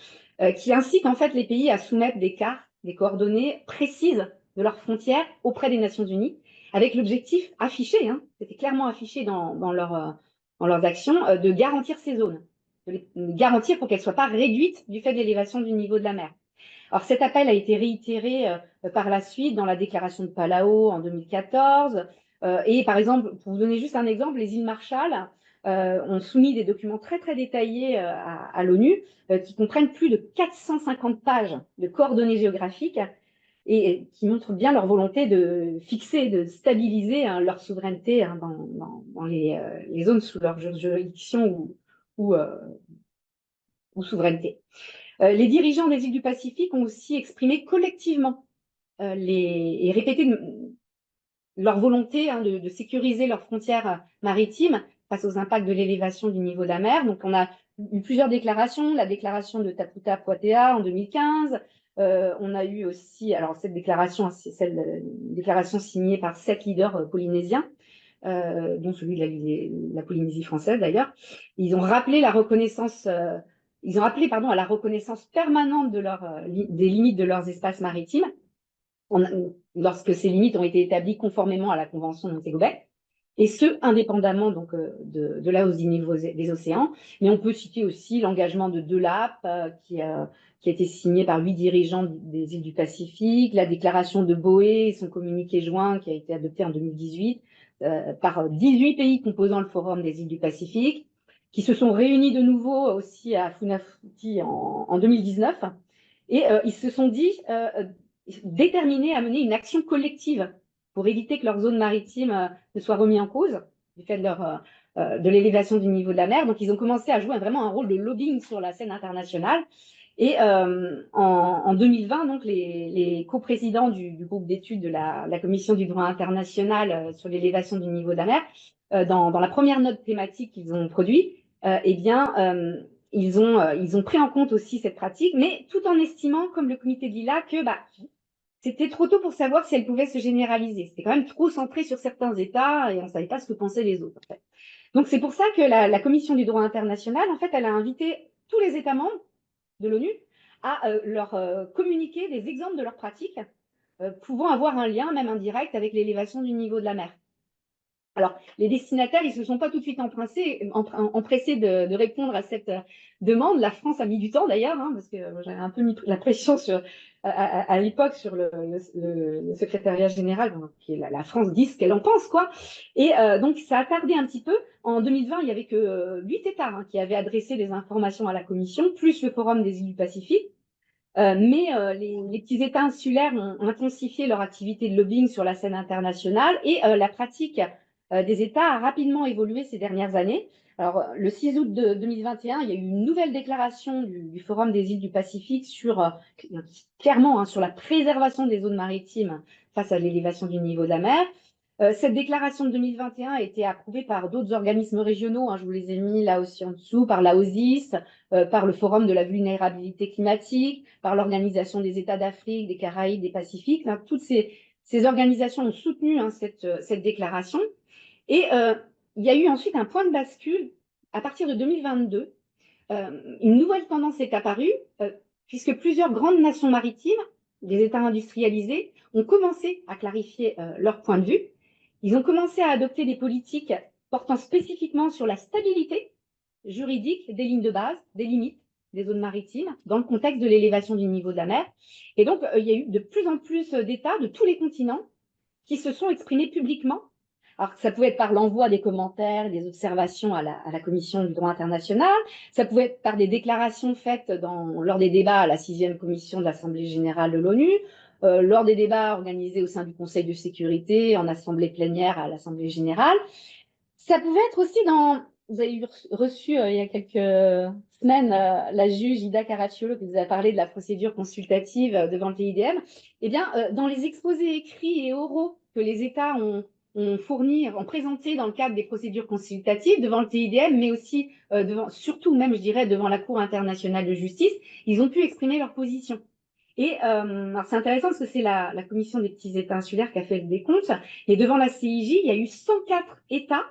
qui incite en fait les pays à soumettre des cartes, des coordonnées précises de leurs frontières auprès des Nations Unies, avec l'objectif affiché, hein, c'était clairement affiché dans leurs actions, de garantir ces zones, de les garantir pour qu'elles ne soient pas réduites du fait de l'élévation du niveau de la mer. Alors cet appel a été réitéré par la suite dans la déclaration de Palau en 2014, et par exemple, pour vous donner juste un exemple, les îles Marshall ont soumis des documents très, très détaillés à l'ONU qui comprennent plus de 450 pages de coordonnées géographiques et qui montrent bien leur volonté de fixer, de stabiliser leur souveraineté dans les zones sous leur juridiction ou, euh, ou souveraineté. Les dirigeants des îles du Pacifique ont aussi exprimé collectivement et répété leur volonté de sécuriser leurs frontières maritimes face aux impacts de l'élévation du niveau de la mer. Donc, on a eu plusieurs déclarations. La déclaration de Taputa Poatea en 2015. On a eu aussi, alors cette déclaration, c'est une déclaration signée par 7 leaders polynésiens, dont celui de la Polynésie française d'ailleurs. Ils ont rappelé la reconnaissance, ils ont appelé pardon, à la reconnaissance permanente des limites de leurs espaces maritimes lorsque ces limites ont été établies conformément à la Convention de Montego Bay, et ce, indépendamment donc, de la hausse du niveau des océans. Mais on peut citer aussi l'engagement de DELAP, qui a été signé par 8 dirigeants des îles du Pacifique, la déclaration de Boé et son communiqué joint qui a été adopté en 2018 par 18 pays composant le Forum des îles du Pacifique, qui se sont réunis de nouveau aussi à Funafuti en 2019. Et ils se sont dit déterminés à mener une action collective pour éviter que leur zone maritime ne soit remise en cause du fait de l'élévation du niveau de la mer. Donc, ils ont commencé à jouer vraiment un rôle de lobbying sur la scène internationale. Et en 2020, donc, les coprésidents du groupe d'études de la Commission du droit international sur l'élévation du niveau de la mer, dans la première note thématique qu'ils ont produite, eh bien, ils ont pris en compte aussi cette pratique, mais tout en estimant, comme le comité de l'ILA, que c'était trop tôt pour savoir si elle pouvait se généraliser. C'était quand même trop centré sur certains États et on ne savait pas ce que pensaient les autres. En fait. Donc c'est pour ça que la Commission du droit international, en fait, elle a invité tous les États membres de l'ONU à leur communiquer des exemples de leurs pratiques pouvant avoir un lien, même indirect, avec l'élévation du niveau de la mer. Alors, les destinataires, ils ne se sont pas tout de suite empressés de répondre à cette demande. La France a mis du temps d'ailleurs, parce que j'avais un peu mis la pression à l'époque sur le secrétariat général, qui est la France dit ce qu'elle en pense, quoi. Et donc, ça a tardé un petit peu. En 2020, il n'y avait que 8 États qui avaient adressé des informations à la Commission, plus le Forum des îles du Pacifique. Mais les petits États insulaires ont intensifié leur activité de lobbying sur la scène internationale et la pratique des États a rapidement évolué ces dernières années. Alors, le 6 août 2021, il y a eu une nouvelle déclaration du Forum des îles du Pacifique clairement sur la préservation des zones maritimes face à l'élévation du niveau de la mer. Cette déclaration de 2021 a été approuvée par d'autres organismes régionaux, je vous les ai mis là aussi en dessous, par la OSIS, par le Forum de la vulnérabilité climatique, par l'Organisation des États d'Afrique, des Caraïbes, des Pacifiques. Toutes ces organisations ont soutenu cette déclaration. Et il y a eu ensuite un point de bascule à partir de 2022. Une nouvelle tendance est apparue, puisque plusieurs grandes nations maritimes, des États industrialisés, ont commencé à clarifier leur point de vue. Ils ont commencé à adopter des politiques portant spécifiquement sur la stabilité juridique des lignes de base, des limites des zones maritimes, dans le contexte de l'élévation du niveau de la mer. Et donc, il y a eu de plus en plus d'États de tous les continents qui se sont exprimés publiquement. Alors, ça pouvait être par l'envoi des commentaires, des observations à la Commission du droit international, ça pouvait être par des déclarations faites lors des débats à la 6e commission de l'Assemblée générale de l'ONU, lors des débats organisés au sein du Conseil de sécurité, en assemblée plénière à l'Assemblée générale. Ça pouvait être aussi vous avez reçu il y a quelques semaines la juge Ida Caracciolo qui vous a parlé de la procédure consultative devant le TIDM. Eh bien, dans les exposés écrits et oraux que les États ont présenté dans le cadre des procédures consultatives devant le TIDM, mais aussi surtout même, je dirais, devant la Cour internationale de justice, ils ont pu exprimer leur position. Et c'est intéressant parce que c'est la commission des petits États insulaires qui a fait le décompte. Et devant la CIJ, il y a eu 104 États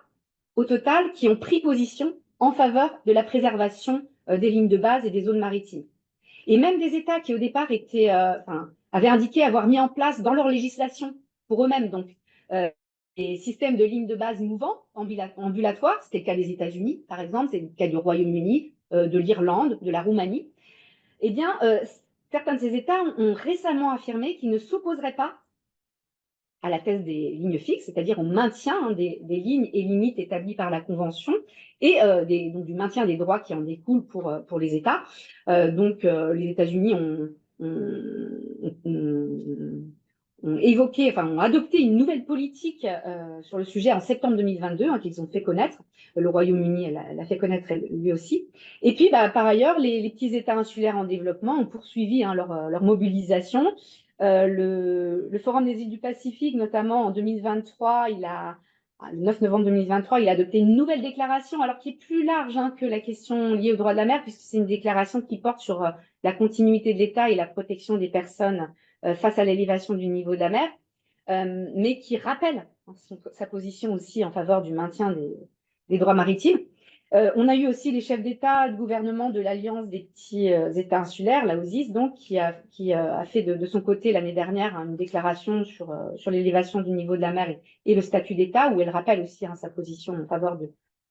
au total qui ont pris position en faveur de la préservation des lignes de base et des zones maritimes. Et même des États qui au départ avaient indiqué avoir mis en place dans leur législation pour eux-mêmes donc des systèmes de lignes de base mouvants, ambulatoires. C'était le cas des États-Unis, par exemple, c'est le cas du Royaume-Uni, de l'Irlande, de la Roumanie. Eh bien, certains de ces États ont récemment affirmé qu'ils ne s'opposeraient pas à la thèse des lignes fixes, c'est-à-dire au maintien des lignes et limites établies par la Convention et donc du maintien des droits qui en découlent pour les États. Les États-Unis ont évoqué, enfin ont adopté une nouvelle politique sur le sujet en septembre 2022 qu'ils ont fait connaître. Le Royaume-Uni l'a fait connaître lui aussi. Et puis, par ailleurs, les petits États insulaires en développement ont poursuivi leur mobilisation. Le Forum des îles du Pacifique, notamment en 2023, le 9 novembre 2023, il a adopté une nouvelle déclaration, alors qui est plus large que la question liée aux droits de la mer, puisque c'est une déclaration qui porte sur la continuité de l'État et la protection des personnes face à l'élévation du niveau de la mer, mais qui rappelle sa position aussi en faveur du maintien des droits maritimes. On a eu aussi les chefs d'État et de gouvernement de l'Alliance des petits États insulaires, l'AOSIS, donc, qui a fait de son côté l'année dernière une déclaration sur l'élévation du niveau de la mer et le statut d'État, où elle rappelle aussi sa position en faveur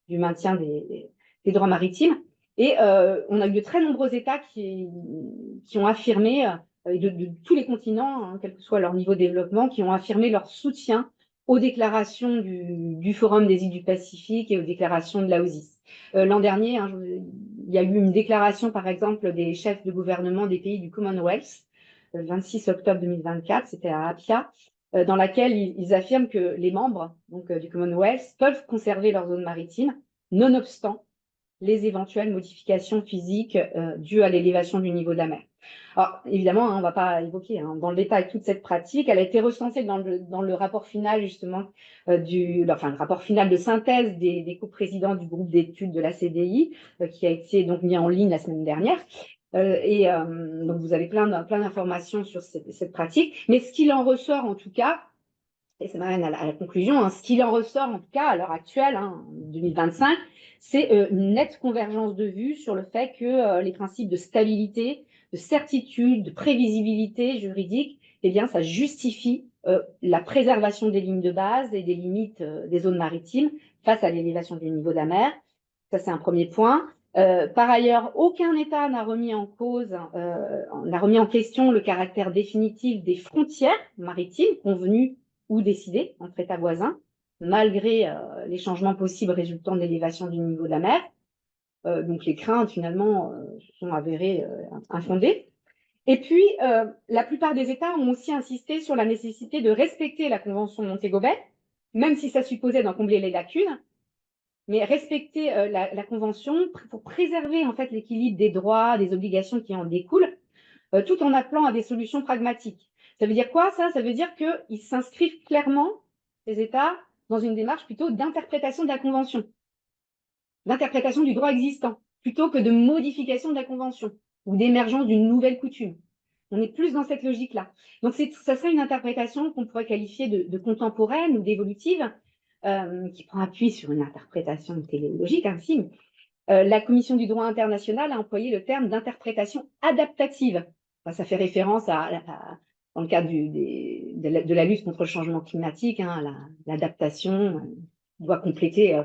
du maintien des droits maritimes. Et on a eu de très nombreux États qui ont affirmé, de tous les continents, quel que soit leur niveau de développement, qui ont affirmé leur soutien aux déclarations du Forum des îles du Pacifique et aux déclarations de l'AOSIS. L'an dernier, il y a eu une déclaration, par exemple, des chefs de gouvernement des pays du Commonwealth, le 26 octobre 2024, c'était à Apia, dans laquelle ils affirment que les membres du Commonwealth peuvent conserver leur zone maritime, nonobstant les éventuelles modifications physiques dues à l'élévation du niveau de la mer. Alors, évidemment, on ne va pas évoquer dans le détail toute cette pratique. Elle a été recensée dans le rapport final, justement, le rapport final de synthèse des coprésidents du groupe d'études de la CDI, qui a été donc mis en ligne la semaine dernière. Donc, vous avez plein d'informations sur cette pratique. Mais ce qu'il en ressort, en tout cas, et ça m'amène à la conclusion, ce qu'il en ressort, en tout cas, à l'heure actuelle, en 2025, c'est une nette convergence de vues sur le fait que les principes de stabilité, de certitude, de prévisibilité juridique, eh bien, ça justifie la préservation des lignes de base et des limites des zones maritimes face à l'élévation du niveau de la mer. Ça, c'est un premier point. Par ailleurs, aucun État n'a remis en question le caractère définitif des frontières maritimes convenues ou décidées entre États voisins, malgré les changements possibles résultant de l'élévation du niveau de la mer. Donc les craintes, finalement, se sont avérées infondées. Et puis, la plupart des États ont aussi insisté sur la nécessité de respecter la Convention de Montego Bay, même si ça supposait d'en combler les lacunes, mais respecter la Convention pour préserver en fait l'équilibre des droits, des obligations qui en découlent, tout en appelant à des solutions pragmatiques. Ça veut dire quoi, ça? Ça veut dire qu'ils s'inscrivent clairement, les États, dans une démarche plutôt d'interprétation de la Convention, d'interprétation du droit existant, plutôt que de modification de la Convention ou d'émergence d'une nouvelle coutume. On est plus dans cette logique-là. Donc, ça serait une interprétation qu'on pourrait qualifier de contemporaine ou d'évolutive, qui prend appui sur une interprétation téléologique, ainsi. La Commission du droit international a employé le terme d'interprétation adaptative. Enfin, ça fait référence dans le cadre de la lutte contre le changement climatique, l'adaptation doit compléter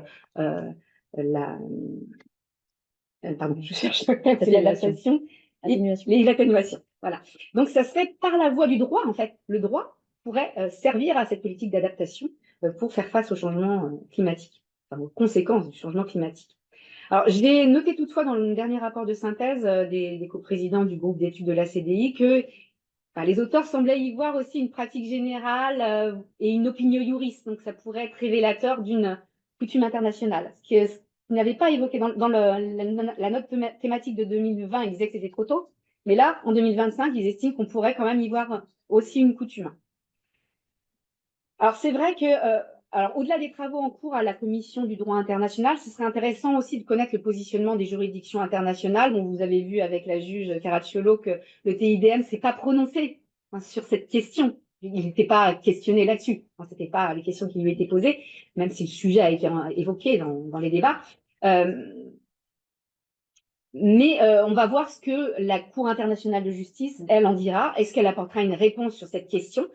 pardon, je cherche l'adaptation et l'atténuation. Voilà. Donc, ça serait par la voie du droit, en fait. Le droit pourrait servir à cette politique d'adaptation pour faire face au changement climatique, aux conséquences du changement climatique. Alors, j'ai noté toutefois dans le dernier rapport de synthèse des coprésidents du groupe d'études de la CDI que les auteurs semblaient y voir aussi une pratique générale et une opinio iuris, donc ça pourrait être révélateur d'une coutume internationale. Ce qu'ils n'avaient pas évoqué dans la note thématique de 2020, ils disaient que c'était trop tôt, mais là, en 2025, ils estiment qu'on pourrait quand même y voir aussi une coutume. Alors, c'est vrai que au-delà des travaux en cours à la Commission du droit international, ce serait intéressant aussi de connaître le positionnement des juridictions internationales. Dont vous avez vu avec la juge Caracciolo que le TIDM ne s'est pas prononcé sur cette question. Il n'était pas questionné là-dessus. Ce n'étaient pas les questions qui lui étaient posées, même si le sujet a été évoqué dans les débats. Mais on va voir ce que la Cour internationale de justice, elle, en dira. Est-ce qu'elle apportera une réponse sur cette question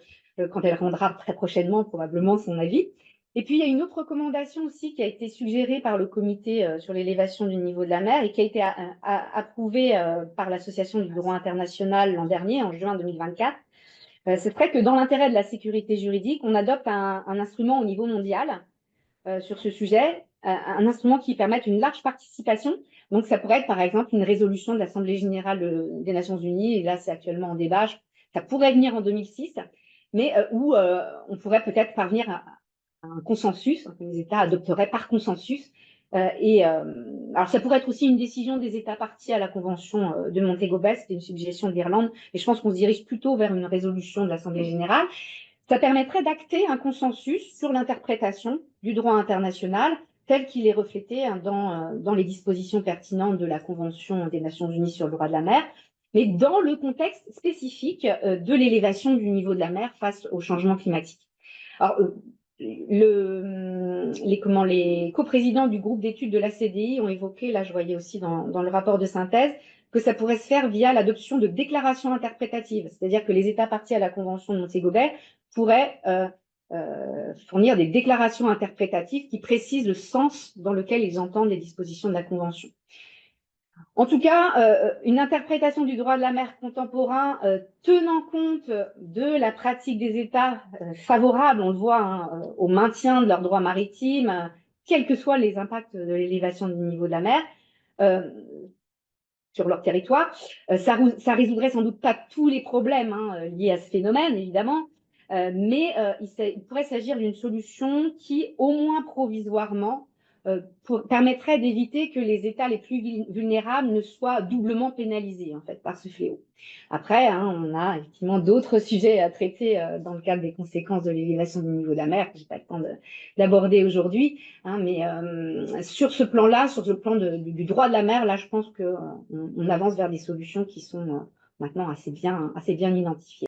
quand elle rendra très prochainement probablement son avis? Et puis, il y a une autre recommandation aussi qui a été suggérée par le comité sur l'élévation du niveau de la mer et qui a été approuvée par l'Association du droit international l'an dernier, en juin 2024. ce serait que dans l'intérêt de la sécurité juridique, on adopte un instrument au niveau mondial sur ce sujet, un instrument qui permette une large participation. Donc, ça pourrait être, par exemple, une résolution de l'Assemblée générale des Nations unies, et là, c'est actuellement en débat. Ça pourrait venir en 2006, mais où on pourrait peut-être parvenir à un consensus, que les États adopteraient par consensus. Alors, ça pourrait être aussi une décision des États partis à la Convention de Montego Bay, c'était une suggestion de l'Irlande, et je pense qu'on se dirige plutôt vers une résolution de l'Assemblée générale. Ça permettrait d'acter un consensus sur l'interprétation du droit international tel qu'il est reflété dans les dispositions pertinentes de la Convention des Nations unies sur le droit de la mer, mais dans le contexte spécifique de l'élévation du niveau de la mer face au changement climatique. Alors, les coprésidents du groupe d'études de la CDI ont évoqué, là je voyais aussi dans le rapport de synthèse, que ça pourrait se faire via l'adoption de déclarations interprétatives, c'est-à-dire que les États partis à la Convention de Montego Bay pourraient fournir des déclarations interprétatives qui précisent le sens dans lequel ils entendent les dispositions de la Convention. En tout cas, une interprétation du droit de la mer contemporain tenant compte de la pratique des États favorables, on le voit, au maintien de leurs droits maritimes, quels que soient les impacts de l'élévation du niveau de la mer sur leur territoire. Ça résoudrait sans doute pas tous les problèmes liés à ce phénomène, évidemment, mais il pourrait s'agir d'une solution qui, au moins provisoirement, permettrait d'éviter que les États les plus vulnérables ne soient doublement pénalisés en fait par ce fléau. Après, on a effectivement d'autres sujets à traiter dans le cadre des conséquences de l'élévation du niveau de la mer que j'ai pas le temps d'aborder aujourd'hui, mais sur ce plan-là, sur le plan du droit de la mer, là, je pense que on avance vers des solutions qui sont maintenant assez bien identifiées.